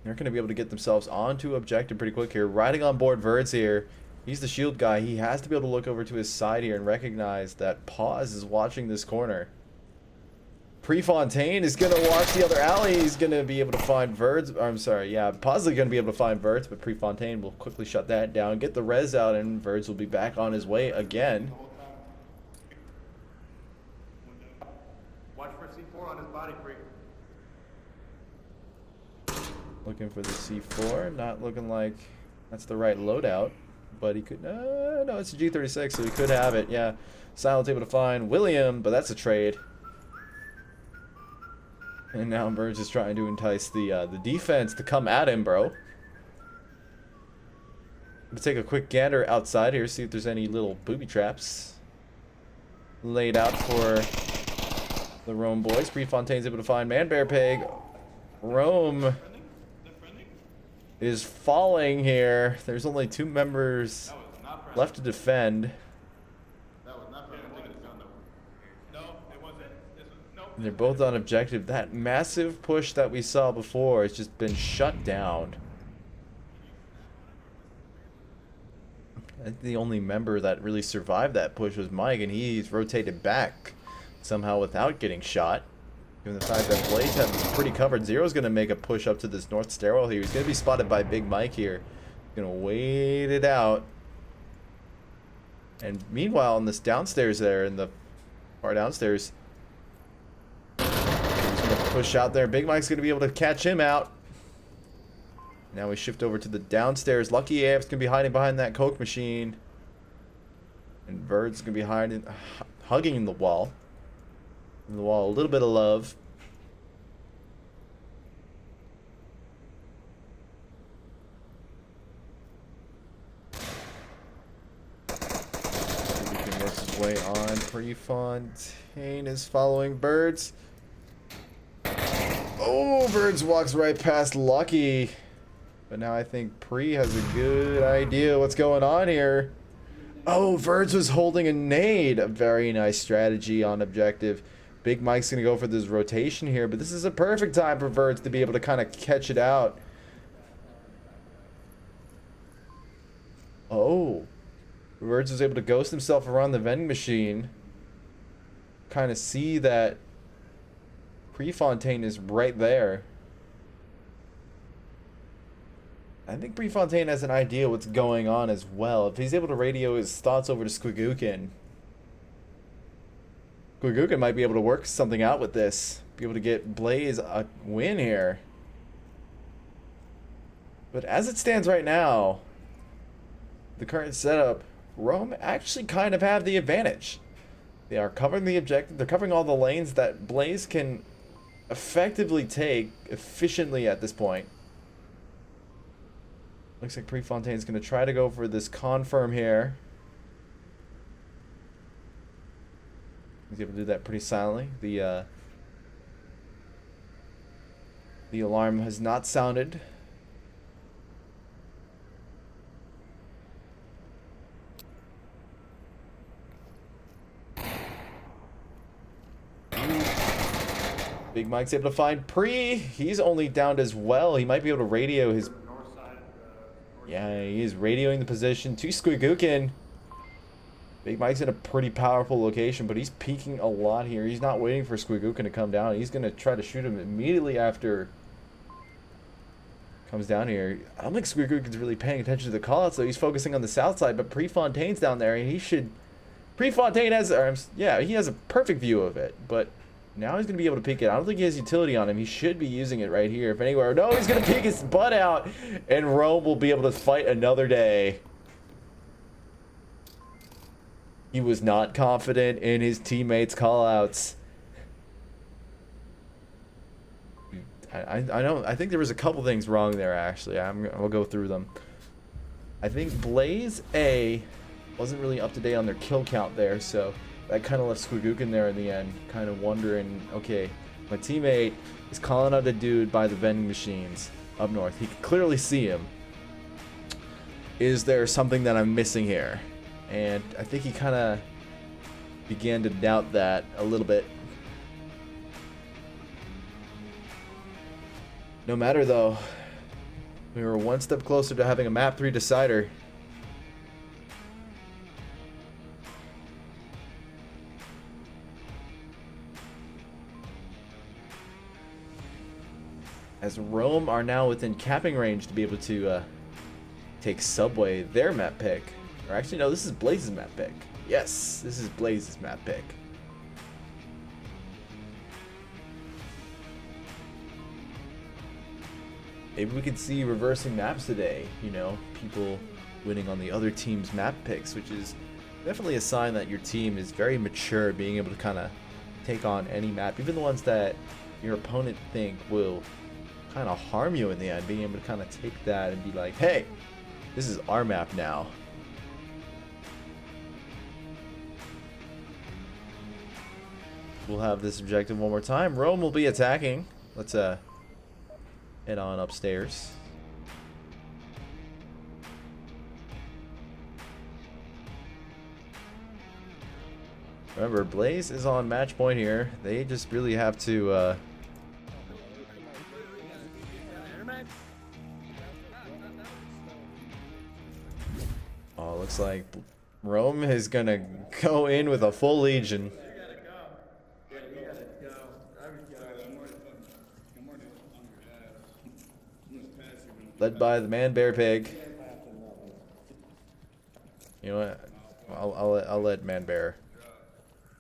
D: They're going to be able to get themselves onto objective pretty quick here. Riding on board Verds here. He's the shield guy. He has to be able to look over to his side here and recognize that Paz is watching this corner. Prefontaine is going to watch the other alley. He's going to be able to find Verds. I'm sorry, yeah, Paz is going to be able to find Verds, but Prefontaine will quickly shut that down, get the res out, and Verds will be back on his way again.
C: Watch for C4 on his body, Freak.
D: Looking for the C4. Not looking like that's the right loadout, but he could... no, it's a G36, so he could have it, yeah. Silent's able to find William, but that's a trade. And now Verds is trying to entice the defense to come at him, bro. Gonna take a quick gander outside here, see if there's any little booby traps laid out for the Rome boys. Prefontaine's able to find Man Bear Pig. Rome is falling here. There's only 2 members left to defend. And they're both on objective. That massive push that we saw before has just been shut down. I think the only member that really survived that push was Mike, and he's rotated back somehow without getting shot. Given the fact that Blaze has this pretty covered, Zero's going to make a push up to this north stairwell here. He's going to be spotted by Big Mike here. He's going to wait it out. And meanwhile, in this downstairs there, in the far downstairs, push out there. Big Mike's going to be able to catch him out. Now we shift over to the downstairs. Lucky AF's going to be hiding behind that Coke machine. And Verds going to be hiding, hugging the wall. In the wall, a little bit of love. He can work his way on. Prefontaine is following Verds. Oh, Verds walks right past Lucky. But now I think Pre has a good idea what's going on here. Oh, Verds was holding a nade. A very nice strategy on objective. Big Mike's going to go for this rotation here, but this is a perfect time for Verds to be able to kind of catch it out. Oh. Verds was able to ghost himself around the vending machine. Kind of see that Prefontaine is right there. I think Prefontaine has an idea what's going on as well. If he's able to radio his thoughts over to Squigookin, Squigookin might be able to work something out with this. Be able to get Blaze a win here. But as it stands right now, the current setup, Rome actually kind of have the advantage. They are covering the objective. They're covering all the lanes that Blaze can effectively take efficiently at this point. Looks like Prefontaine's going to try to go for this confirm here. He's able to do that pretty silently. The alarm has not sounded. Big Mike's able to find Pre. He's only downed as well. He might be able to radio his... Yeah, he is radioing the position to Squigookin. Big Mike's in a pretty powerful location, but he's peeking a lot here. He's not waiting for Squigookin to come down. He's going to try to shoot him immediately after comes down here. I don't think Squigookin's really paying attention to the callouts, so he's focusing on the south side, but Prefontaine's down there, and he should... Prefontaine has... yeah, he has a perfect view of it, but Now he's going to be able to peek it. I don't think he has utility on him. He should be using it right here, if anywhere. No, he's going to peek his butt out, and Rome will be able to fight another day. He was not confident in his teammates' callouts. I think there was a couple things wrong there, actually. We'll go through them. I think Blaze A wasn't really up to date on their kill count there, so that kind of left Squiggook in there in the end, kind of wondering, okay, my teammate is calling out a dude by the vending machines up north. He can clearly see him. Is there something that I'm missing here? And I think he kind of began to doubt that a little bit. No matter, though, we were one step closer to having a map 3 decider. As Rome are now within capping range to be able to take Subway, their map pick. Or actually, no, this is Blaze's map pick. Yes, this is Blaze's map pick. Maybe we could see reversing maps today, you know, people winning on the other team's map picks, which is definitely a sign that your team is very mature, being able to kind of take on any map, even the ones that your opponent think will kind of harm you in the end, being able to kind of take that and be like, hey, this is our map now. We'll have this objective one more time. Rome will be attacking. Let's head on upstairs. Remember, Blaze is on match point here. They just really have to oh, looks like Rome is gonna go in with a full legion. Led by the man bear pig. You know what? I'll let man bear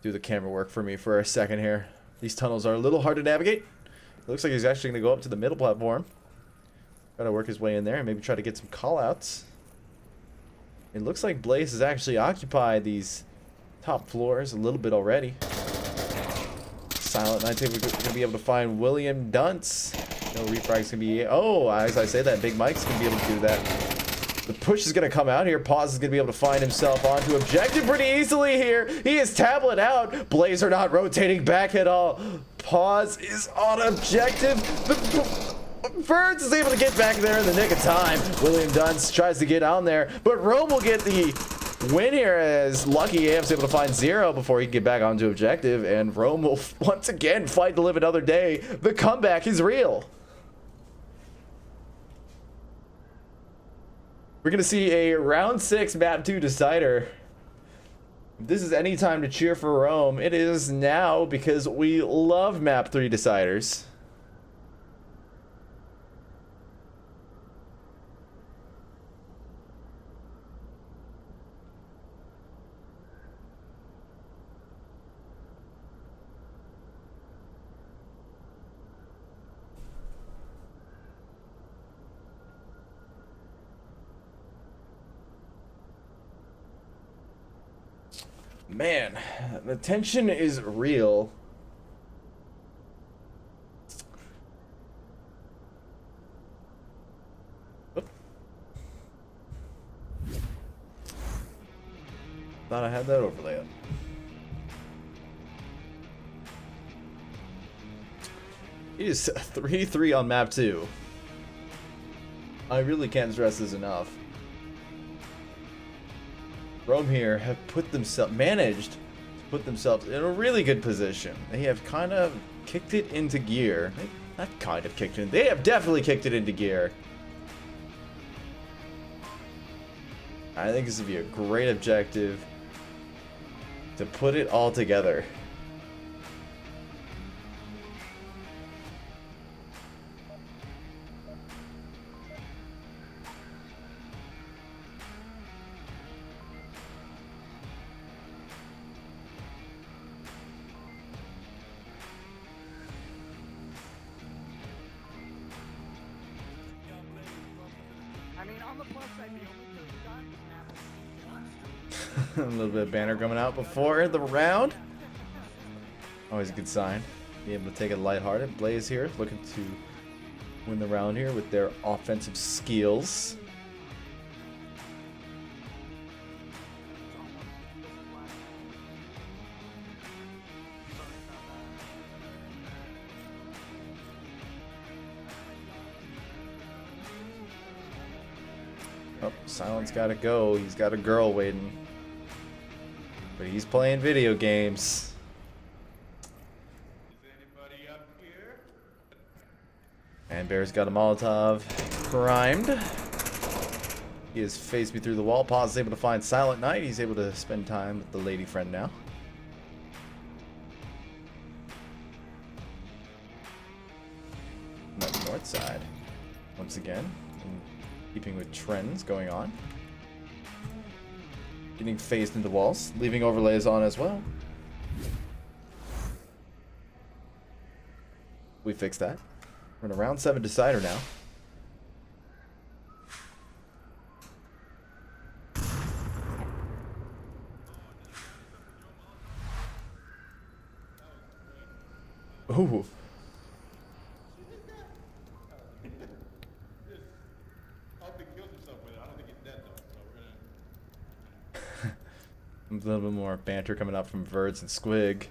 D: do the camera work for me for a second here. These tunnels are a little hard to navigate. It looks like he's actually going to go up to the middle platform. Try to work his way in there and maybe try to get some callouts. It looks like Blaze has actually occupied these top floors a little bit already. Silent, I think we're going to be able to find William Dunce. No refrag's gonna be. Oh, as I say that, Big Mike's gonna be able to do that. The push is gonna come out here. Pause is gonna be able to find himself onto objective pretty easily here. He is tablet out. Blaze are not rotating back at all. Pause is on objective. Burns is able to get back there in the nick of time. William Dunce tries to get on there, but Rome will get the win here as Lucky AF's able to find 0 before he can get back onto objective, and Rome will once again fight to live another day. The comeback is real. We're going to see a round 6 map 2 decider. If this is any time to cheer for Rome, it is now, because we love map 3 deciders. Man, the tension is real. Oop. Thought I had that overlay up. It is 3-3 on map 2. I really can't stress this enough. Rome here have managed to put themselves in a really good position. They have kind of kicked it into gear. Not kind of kicked it. They have definitely kicked it into gear. I think this would be a great objective to put it all together. A little bit of banner coming out before the round. Always a good sign. Be able to take it lighthearted. Blaze here looking to win the round here with their offensive skills. Oh, Silent's gotta go. He's got a girl waiting. But he's playing video games. And Bear's got a Molotov primed. He has phased me through the wall. Paz is able to find Silent Knight. He's able to spend time with the lady friend now. That's north side. Once again, in keeping with trends going on. Getting phased into walls, leaving overlays on as well. We fixed that. We're in a round 7 decider now. Ooh. A little bit more banter coming up from Verds and Squig.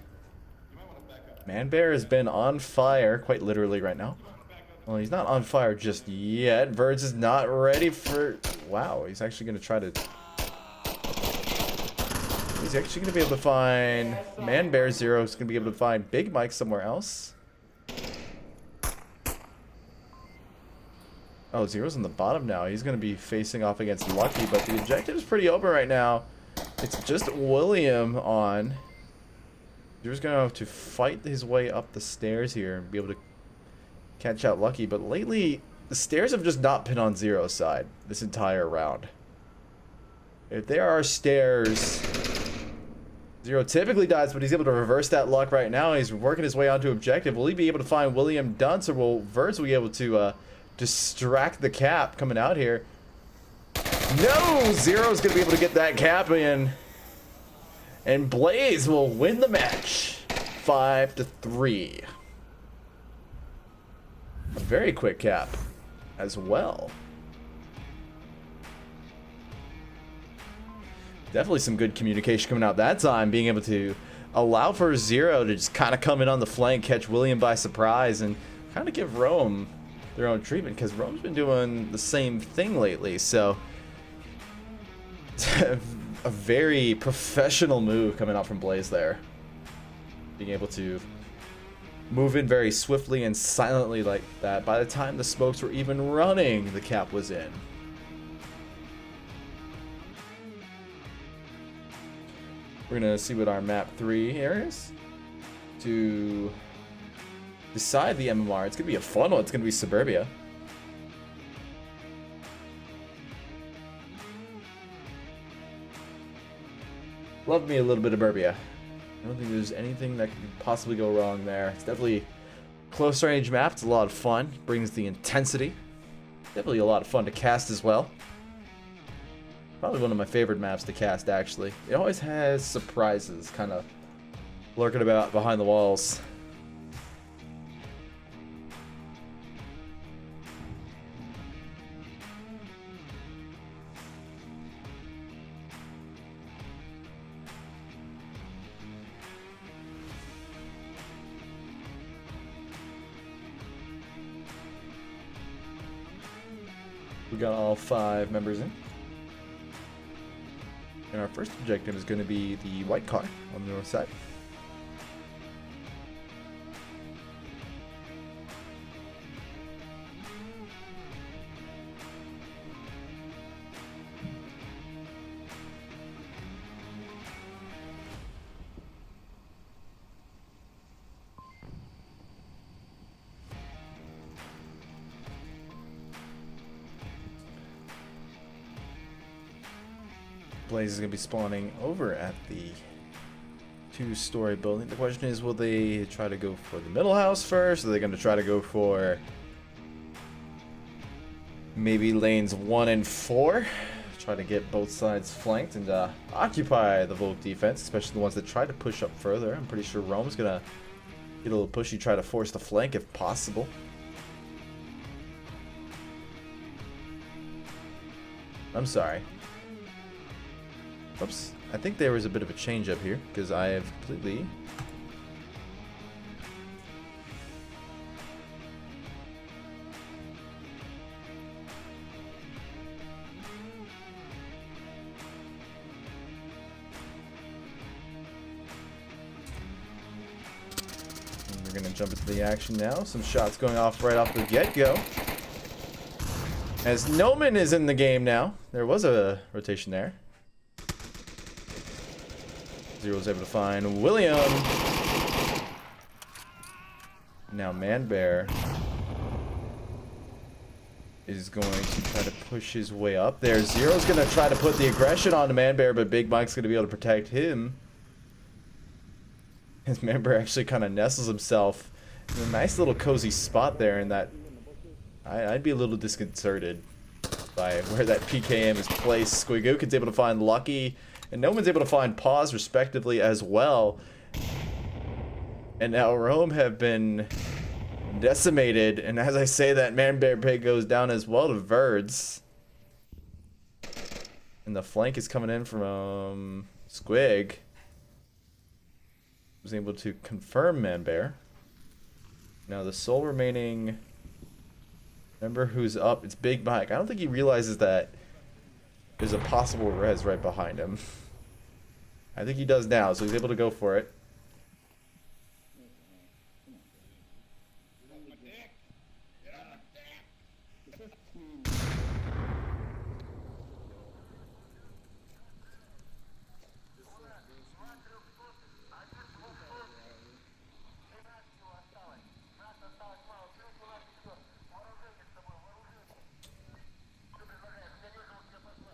D: Man Bear has been on fire, quite literally right now. Well, he's not on fire just yet. Verds is not ready for... Wow, he's actually going to try to... He's actually going to be able to find... Man Bear Zero is going to be able to find Big Mike somewhere else. Oh, Zero's on the bottom now. He's going to be facing off against Lucky, but the objective is pretty open right now. It's just William on. Zero's going to have to fight his way up the stairs here and be able to catch out Lucky, but lately the stairs have just not been on Zero's side this entire round. If there are stairs, Zero typically dies, but he's able to reverse that luck right now. He's working his way onto objective. Will he be able to find William Dunce, or will Verds be able to distract the cap coming out here? No! Zero's gonna be able to get that cap in, and Blaze will win the match 5-3. A very quick cap as well. Definitely some good communication coming out that time, being able to allow for Zero to just kind of come in on the flank, catch William by surprise, and kind of give Rome their own treatment, because Rome's been doing the same thing lately. So a very professional move coming out from Blaze there, being able to move in very swiftly and silently like that. By the time the smokes were even running, the cap was in. We're gonna see what our map 3 here is to decide the MMR. It's gonna be a fun one. It's gonna be Suburbia. Love me a little bit of Burbia. I don't think there's anything that could possibly go wrong there. It's definitely close range map. It's a lot of fun. Brings the intensity. Definitely a lot of fun to cast as well. Probably one of my favorite maps to cast, actually. It always has surprises kind of lurking about behind the walls. We got all 5 members in. And our first objective is going to be the white car on the north side. Blaze is going to be spawning over at the 2-story building. The question is, will they try to go for the middle house first? Or are they going to try to go for maybe lanes 1 and 4. Try to get both sides flanked and occupy the Volk defense, especially the ones that try to push up further. I'm pretty sure Rome's gonna get a little pushy, try to force the flank if possible. I'm sorry. Oops. I think there was a bit of a change up here because I have completely... We're going to jump into the action now. Some shots going off right off the get-go. As Noman is in the game now. There was a rotation there. Zero was able to find William. Now Manbear is going to try to push his way up there. Zero's going to try to put the aggression onto Manbear, but Big Mike's going to be able to protect him. As Manbear actually kind of nestles himself in a nice little cozy spot there, and that I'd be a little disconcerted by where that PKM is placed. Squigookin's able to find Lucky, and no one's able to find Pause respectively as well. And now Rome have been decimated, and as I say that, Manbear Pig goes down as well to Verds. And the flank is coming in from Squig. Was able to confirm Manbear. Now the sole remaining member who's up, it's Big Mike. I don't think he realizes that there's a possible res right behind him. I think he does now, so he's able to go for it.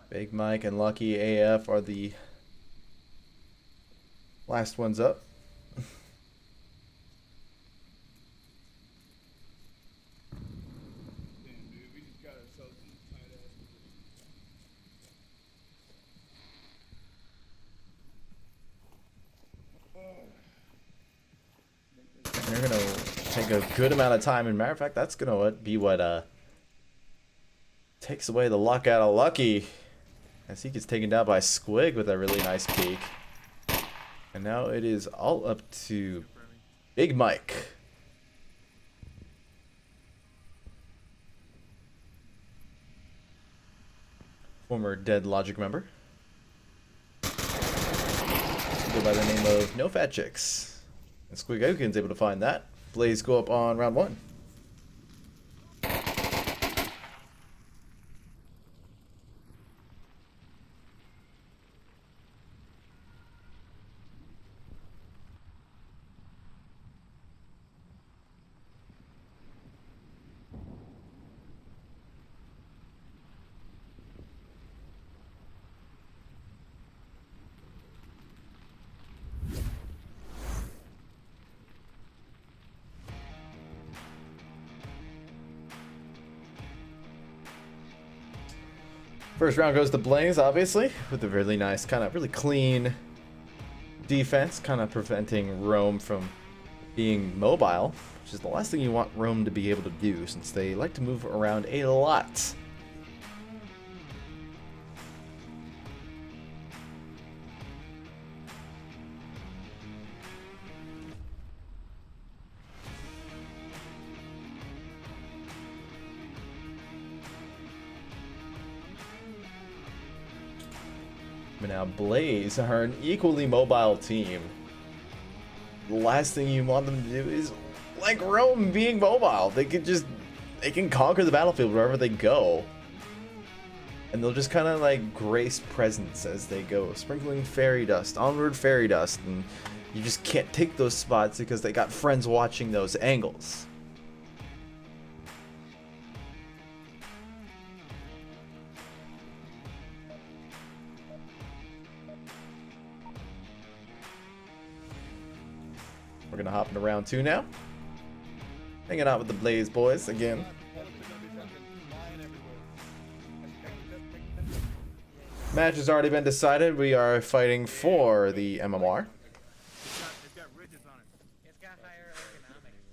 D: Big Mike and Lucky AF are the last ones up. They're gonna take a good amount of time, and matter of fact, that's gonna be what takes away the luck out of Lucky. As he gets taken down by Squig with a really nice peek. And now it is all up to Big Mike. Former Dead Logic member. Go by the name of No Fat Chicks. And Squigookin's able to find that. Blaze go up on round 1. First round goes to Blaze, obviously, with a really nice, kind of really clean defense, kind of preventing Rome from being mobile, which is the last thing you want Rome to be able to do, since they like to move around a lot. But now Blaze are an equally mobile team. The last thing you want them to do is like Rome being mobile. They can conquer the battlefield wherever they go. And they'll just kind of like grace presence as they go, sprinkling fairy dust, onward fairy dust, and you just can't take those spots because they got friends watching those angles. We're gonna hop into round 2 now. Hanging out with the Blaze boys again. Match has already been decided. We are fighting for the MMR.
C: It's got ridges on it.
B: It's got higher ergonomics.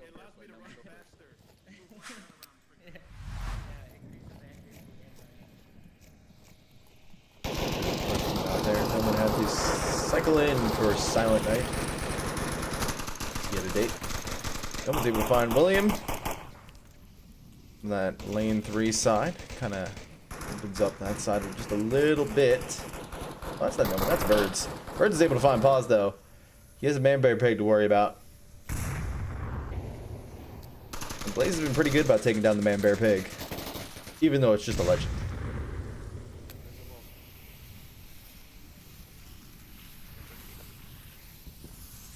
C: It allows me to run faster.
B: Yeah,
D: Out there, someone had to cycle in for Silent Night. Get a date. Someone's able to find William. That lane 3 side kind of opens up that side just a little bit. Oh, that's not Noman, that's Birds. Birds is able to find Pause though. He has a man bear pig to worry about. And Blaze has been pretty good about taking down the man bear pig, even though it's just a legend.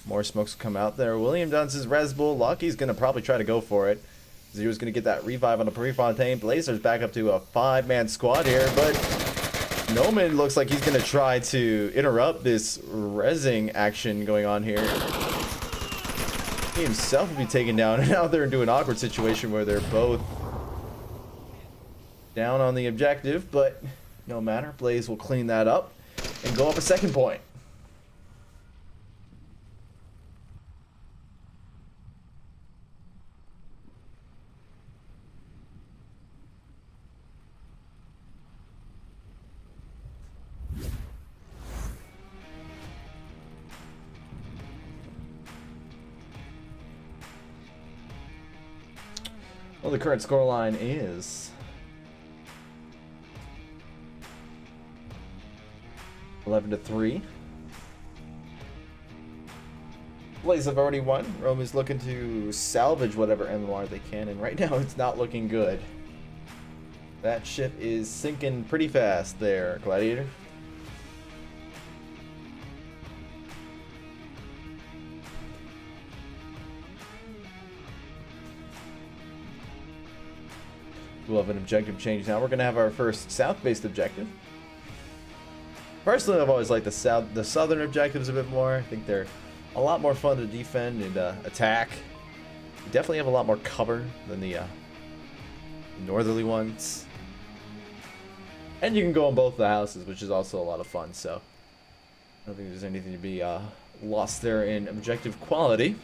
D: More smokes come out there. William does his Res Bull. Lucky's gonna probably try to go for it. Zero's gonna get that revive on the Prefontaine. Blazer's back up to a 5-man squad here, but Noman looks like he's gonna try to interrupt this resing action going on here. He himself will be taken down, and now they're into an awkward situation where they're both down on the objective, but no matter. Blaze will clean that up and go up a second point. Well, the current scoreline is 11-3. Blaze have already won. Rome is looking to salvage whatever MMR they can, and right now it's not looking good. That ship is sinking pretty fast there, Gladiator. We'll have an objective change now. We're going to have our first south-based objective. Personally, I've always liked the southern objectives a bit more. I think they're a lot more fun to defend and attack. You definitely have a lot more cover than the northerly ones. And you can go on both the houses, which is also a lot of fun. So I don't think there's anything to be lost there in objective quality.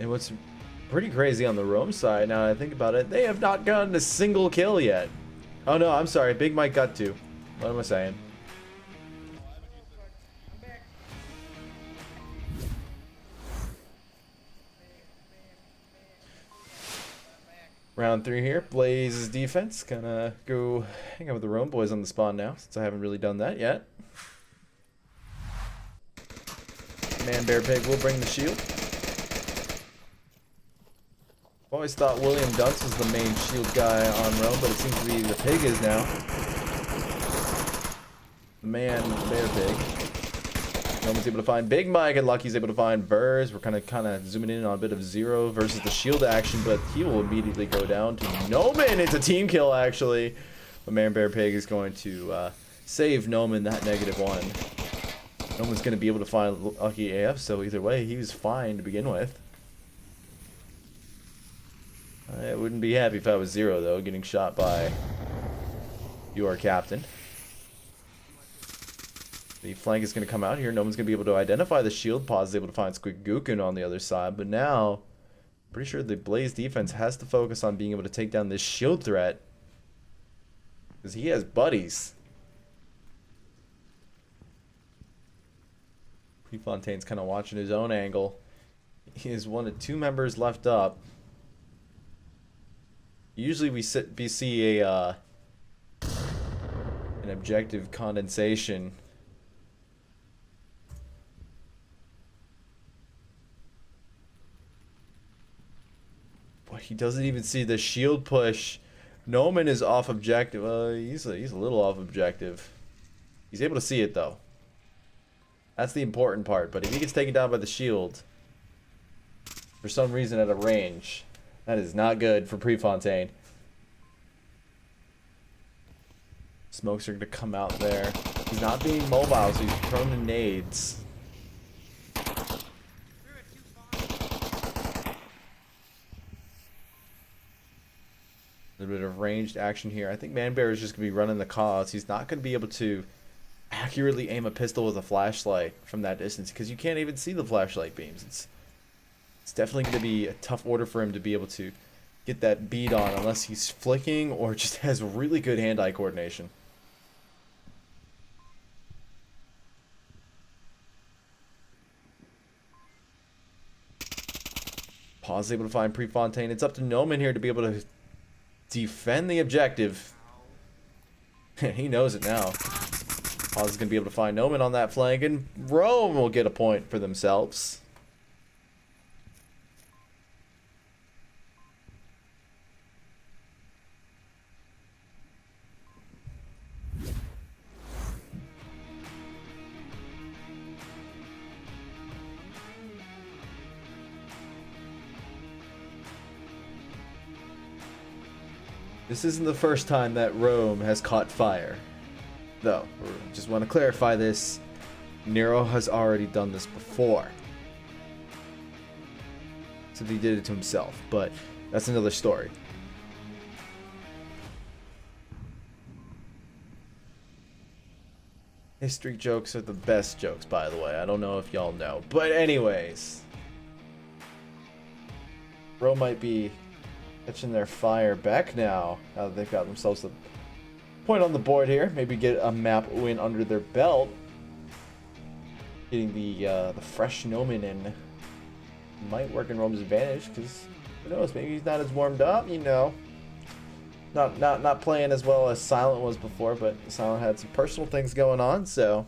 D: And what's pretty crazy on the Rome side, now that I think about it, they have not gotten a single kill yet. Oh no, I'm sorry, Big Mike got 2. What am I saying? Round 3 here, Blaze's defense. Gonna go hang out with the Rome boys on the spawn now, since I haven't really done that yet. Man Bear Pig will bring the shield. Always thought William Dunce was the main shield guy on Rome, but it seems to be the pig is now. The man bear pig. Roman's able to find Big Mike, and Lucky's able to find Burrs. We're kind of zooming in on a bit of Zero versus the shield action, but he will immediately go down to Noman. It's a team kill, actually. The man bear pig is going to save Noman that -1. Noman's going to be able to find Lucky AF, so either way, he was fine to begin with. I wouldn't be happy if I was Zero, though, getting shot by your captain. The flank is going to come out here. No one's going to be able to identify the shield. Pause is able to find Squid Gukun on the other side. But now, I'm pretty sure the Blaze defense has to focus on being able to take down this shield threat, because he has buddies. Prefontaine's kind of watching his own angle. He has 1 of 2 members left up. Usually we see an objective condensation. But he doesn't even see the shield push. Noman is off objective. He's a little off objective. He's able to see it though. That's the important part. But if he gets taken down by the shield, for some reason at a range, that is not good for Prefontaine. Smokes are going to come out there. He's not being mobile, so he's prone to nades. A little bit of ranged action here. I think Manbear is just going to be running the calls. He's not going to be able to accurately aim a pistol with a flashlight from that distance because you can't even see the flashlight beams. It's definitely going to be a tough order for him to be able to get that bead on unless he's flicking or just has really good hand-eye coordination. Pause able to find Prefontaine. It's up to Noman here to be able to defend the objective. He knows it now. Pause is going to be able to find Noman on that flank, and Rome will get a point for themselves. This isn't the first time that Rome has caught fire, though. Just want to clarify this. Nero has already done this before. So he did it to himself, but that's another story. History jokes are the best jokes, by the way. I don't know if y'all know. But anyways, Rome might be catching their fire back now that they've got themselves a point on the board here. Maybe get a map win under their belt. Getting the fresh Noman in might work in Rome's advantage, because who knows, maybe he's not as warmed up, you know. Not playing as well as Silent was before, but Silent had some personal things going on, so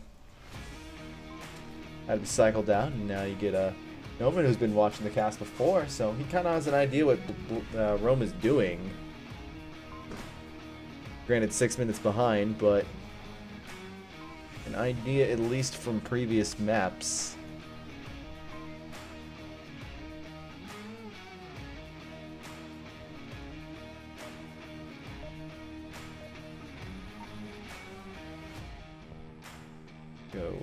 D: had to be cycled down, and now you get a Noman who's been watching the cast before, so he kind of has an idea what Rome is doing. Granted, 6 minutes behind, but an idea at least from previous maps. Go.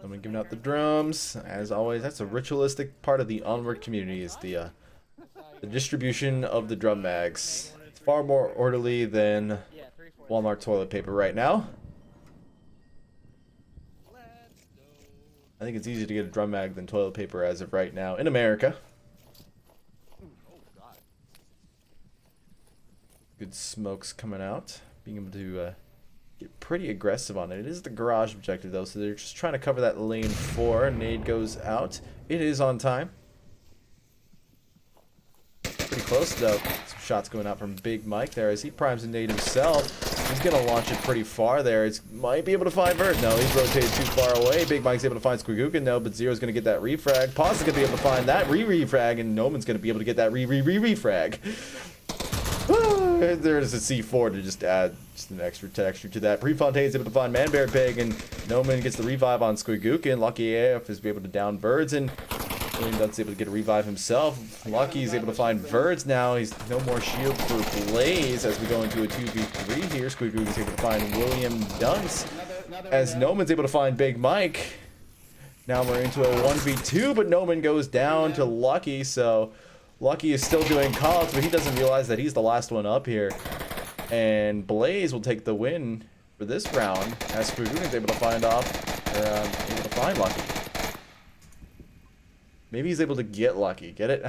D: I'm giving out the drums. As always, that's a ritualistic part of the Onward community, is the distribution of the drum mags. It's far more orderly than Walmart toilet paper right now. I think it's easier to get a drum mag than toilet paper as of right now in America. Good smokes coming out. Being able to get pretty aggressive on it. It is the garage objective though, so they're just trying to cover that lane 4. Nade goes out. It is on time. Pretty close though. Some shots going out from Big Mike there as he primes the nade himself. He's going to launch it pretty far there. He might be able to find Vert. No, he's rotated too far away. Big Mike's able to find Squigookin though, but Zero's going to get that refrag. Paz is going to be able to find that re-refrag, and Noman's going to be able to get that re-refrag. There's a C4 to just add just an extra texture to that. Prefontaine's able to find Manbear Pig, and Noman gets the revive on Squigookin. Lucky AF is able to down Birds, and William Dunn's able to get a revive himself. Lucky's able to find Birds now. He's no more shield for Blaze as we go into a 2v3 here. Squigookin's able to find William Dunn's as Noman's able to find Big Mike. Now we're into a 1v2, but Noman goes down to Lucky, so Lucky is still doing calls, but he doesn't realize that he's the last one up here. And Blaze will take the win for this round as Squigookin's able to find able to find Lucky. Maybe he's able to get Lucky. Get it?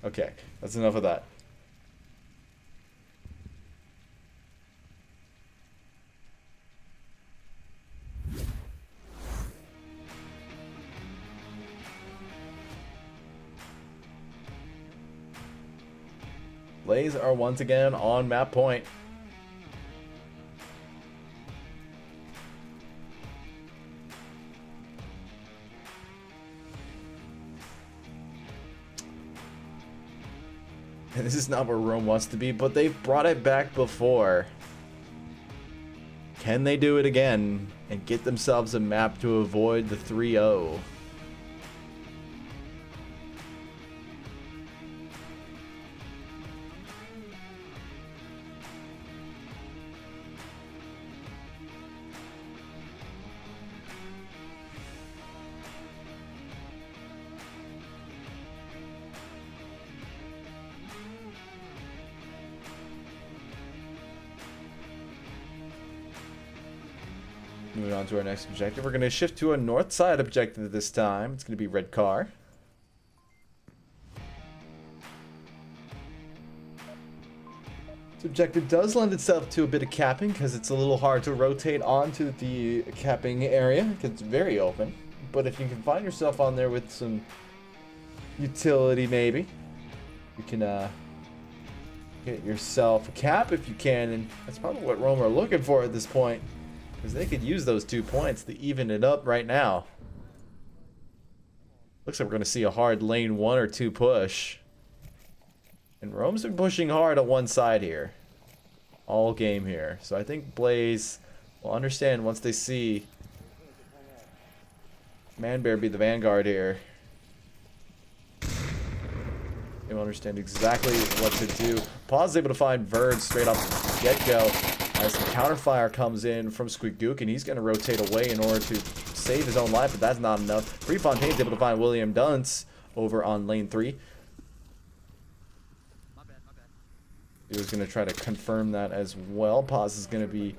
D: Okay, that's enough of that. Blaze are once again on map point. And this is not where Rome wants to be, but they've brought it back before. Can they do it again and get themselves a map to avoid the 3-0? on to our next objective. We're going to shift to a north side objective this time. It's going to be red car. This objective does lend itself to a bit of capping because it's a little hard to rotate onto the capping area because it's very open. But if you can find yourself on there with some utility, maybe you can get yourself a cap if you can, and that's probably what Rome are looking for at this point because they could use those 2 points to even it up right now. Looks like we're going to see a hard lane 1 or 2 push. And Rome's been pushing hard on one side here. All game here. So I think Blaze will understand once they see Manbear be the vanguard here. They will understand exactly what to do. Paz is able to find Verd straight off the get-go as the counterfire comes in from Squeagook, and he's going to rotate away in order to save his own life, but that's not enough. Prefontaine's able to find William Dunce over on lane 3. He was going to try to confirm that as well. Paz is going to be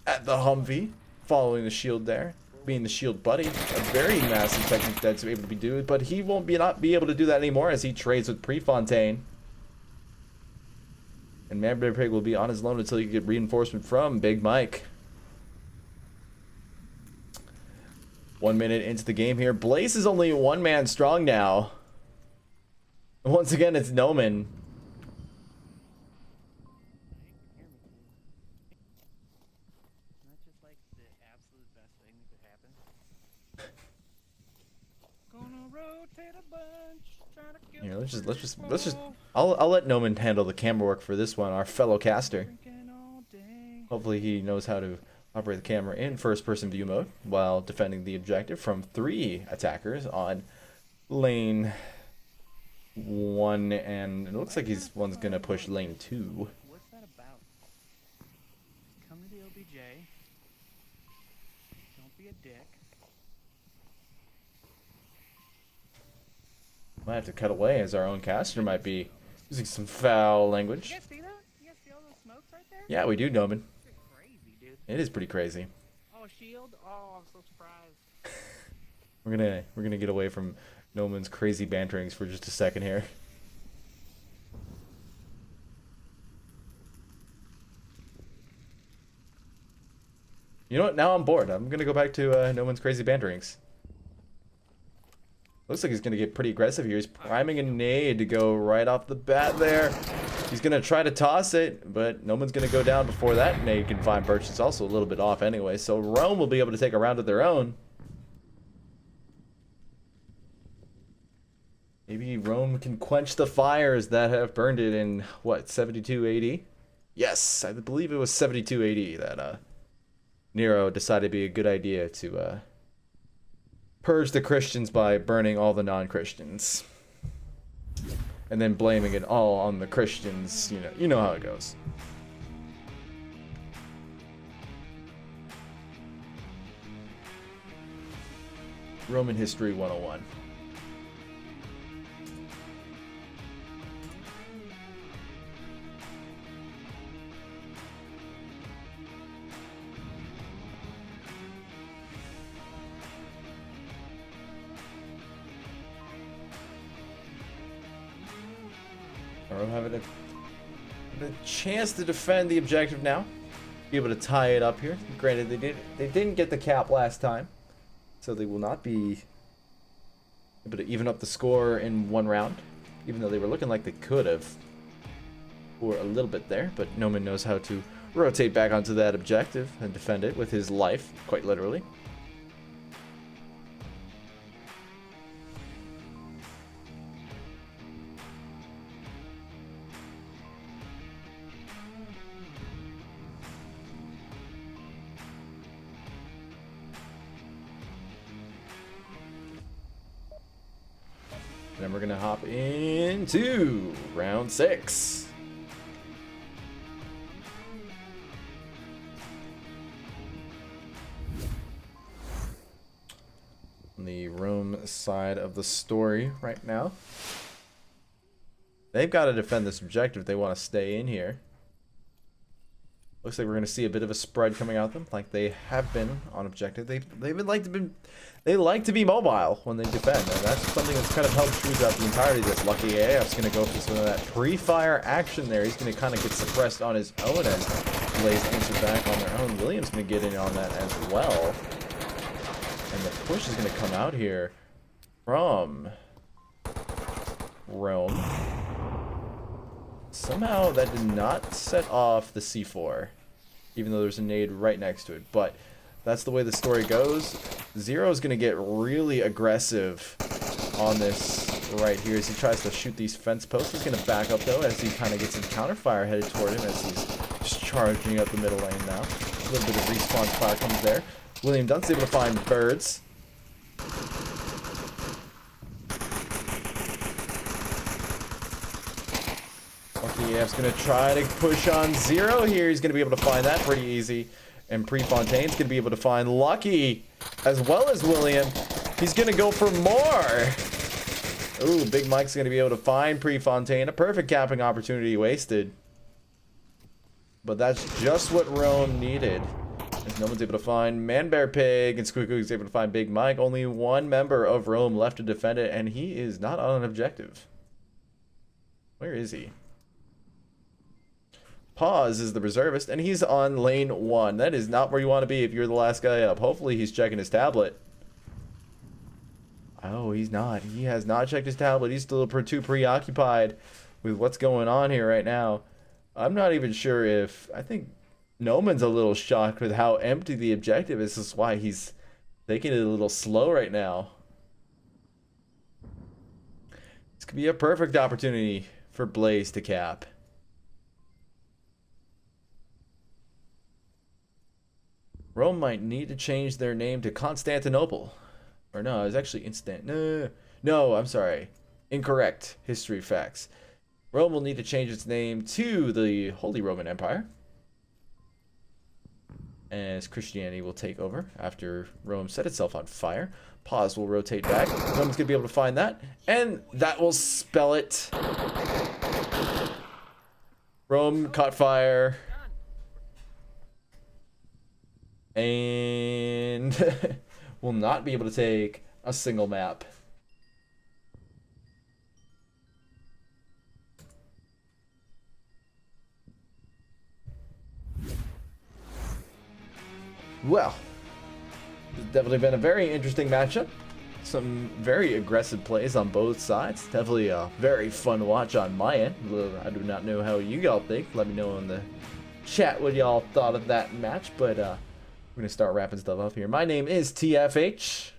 D: at the Humvee, following the shield there, being the shield buddy. A very massive technique that's able to be doing, but he won't not be able to do that anymore as he trades with Prefontaine. And Manbear Pig will be on his loan until he can get reinforcement from Big Mike. 1 minute into the game here. Blaze is only 1 man strong now. Once again, it's Noman. Here, let's just. I'll let Noman handle the camera work for this one. Our fellow caster. Hopefully he knows how to operate the camera in first-person view mode while defending the objective from 3 attackers on lane 1, and it looks like one's gonna push lane 2.
B: What's that about? Come to the OBJ. Don't be a dick.
D: Might have to cut away as our own caster might be using some foul language.
B: You guys see that? You guys see all those smokes right there?
D: Yeah, we do, Noman.
B: It's crazy, dude.
D: It is pretty crazy.
B: Oh, shield. Oh, I'm so surprised.
D: We're gonna get away from Noman's crazy banterings for just a second here. You know what? Now I'm bored. I'm gonna go back to Noman's crazy banterings. Looks like he's going to get pretty aggressive here. He's priming a nade to go right off the bat there. He's going to try to toss it, but no one's going to go down before that nade can find Birch. It's also a little bit off anyway, so Rome will be able to take a round of their own. Maybe Rome can quench the fires that have burned it in, what, 72 AD? Yes, I believe it was 72 AD that Nero decided it'd be a good idea to purge the Christians by burning all the non-Christians. And then blaming it all on the Christians. You know how it goes. Roman History 101. Rome having a chance to defend the objective now. Be able to tie it up here. Granted, they didn't get the cap last time, so they will not be able to even up the score in 1 round, even though they were looking like they could have for a little bit there. But Noman knows how to rotate back onto that objective and defend it with his life, quite literally. Then we're gonna hop into round 6. On the Rome side of the story right now, they've got to defend this objective. They want to stay in here. Looks like we're going to see a bit of a spread coming out them, like they have been on objective. They like to be mobile when they defend, and that's something that's kind of held true throughout the entirety of this. Lucky AF's going to go for some of that pre-fire action there. He's going to kind of get suppressed on his own as Blaze answered back on their own. William's going to get in on that as well. And the push is going to come out here from Rome. Somehow that did not set off the C4, even though there's a nade right next to it. But that's the way the story goes. Zero is going to get really aggressive on this right here as he tries to shoot these fence posts. He's going to back up, though, as he kind of gets some counterfire headed toward him as he's just charging up the middle lane now. A little bit of respawn fire comes there. William Dunn's able to find birds. EF's going to try to push on Zero here. He's going to be able to find that pretty easy. And Prefontaine's going to be able to find Lucky as well as William. He's going to go for more. Ooh, Big Mike's going to be able to find Prefontaine. A perfect capping opportunity wasted. But that's just what Rome needed. As no one's able to find Manbear Pig, and Squeakoog's able to find Big Mike. Only one member of Rome left to defend it, and he is not on an objective. Where is he? Pause is the reservist, and he's on lane 1. That is not where you want to be if you're the last guy up. Hopefully he's checking his tablet. Oh, he's not. He has not checked his tablet. He's still too preoccupied with what's going on here right now. I'm not even sure if... I think Noman's a little shocked with how empty the objective is. This is why he's taking it a little slow right now. This could be a perfect opportunity for Blaze to cap. Rome might need to change their name to Constantinople. Or no, it's actually No, I'm sorry. Incorrect. History facts. Rome will need to change its name to the Holy Roman Empire, as Christianity will take over after Rome set itself on fire. Pause will rotate back. Rome's going to be able to find that, and that will spell it. Rome caught fire. And will not be able to take a single map. Well, it's definitely been a very interesting matchup. Some very aggressive plays on both sides. Definitely a very fun watch on my end. I do not know how you all think. Let me know in the chat what y'all thought of that match. But we're going to start wrapping stuff up here. My name is TFH.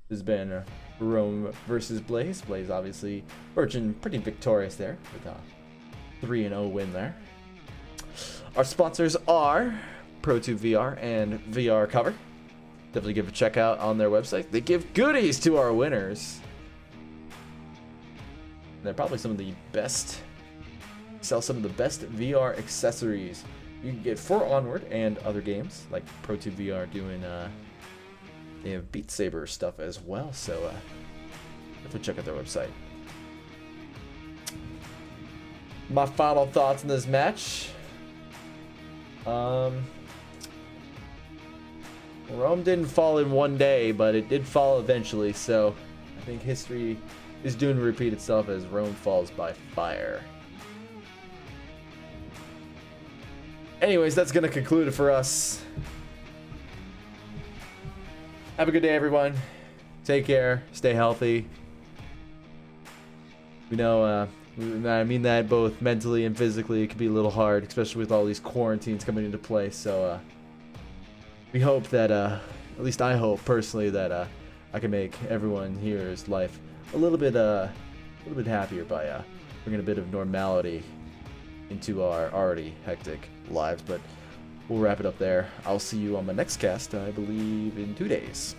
D: This has been Rome versus Blaze. Blaze obviously virgin pretty victorious there with a 3-0 win there. Our sponsors are Pro2VR and VR Cover. Definitely give a check out on their website. They give goodies to our winners. They're probably some of the best, sell some of the best VR accessories you can get for Onward and other games like Pro2VR doing they have Beat Saber stuff as well, so definitely check out their website. My final thoughts on this match. Rome didn't fall in one day, but it did fall eventually, so I think history is doomed to repeat itself as Rome falls by fire. Anyways, that's going to conclude it for us. Have a good day, everyone. Take care. Stay healthy. We know, I mean that both mentally and physically. It can be a little hard, especially with all these quarantines coming into play. So, we hope that, at least I hope personally that I can make everyone here's life a little bit happier by bringing a bit of normality into our already hectic lives. But we'll wrap it up there. I'll see you on my next cast, I believe, in 2 days.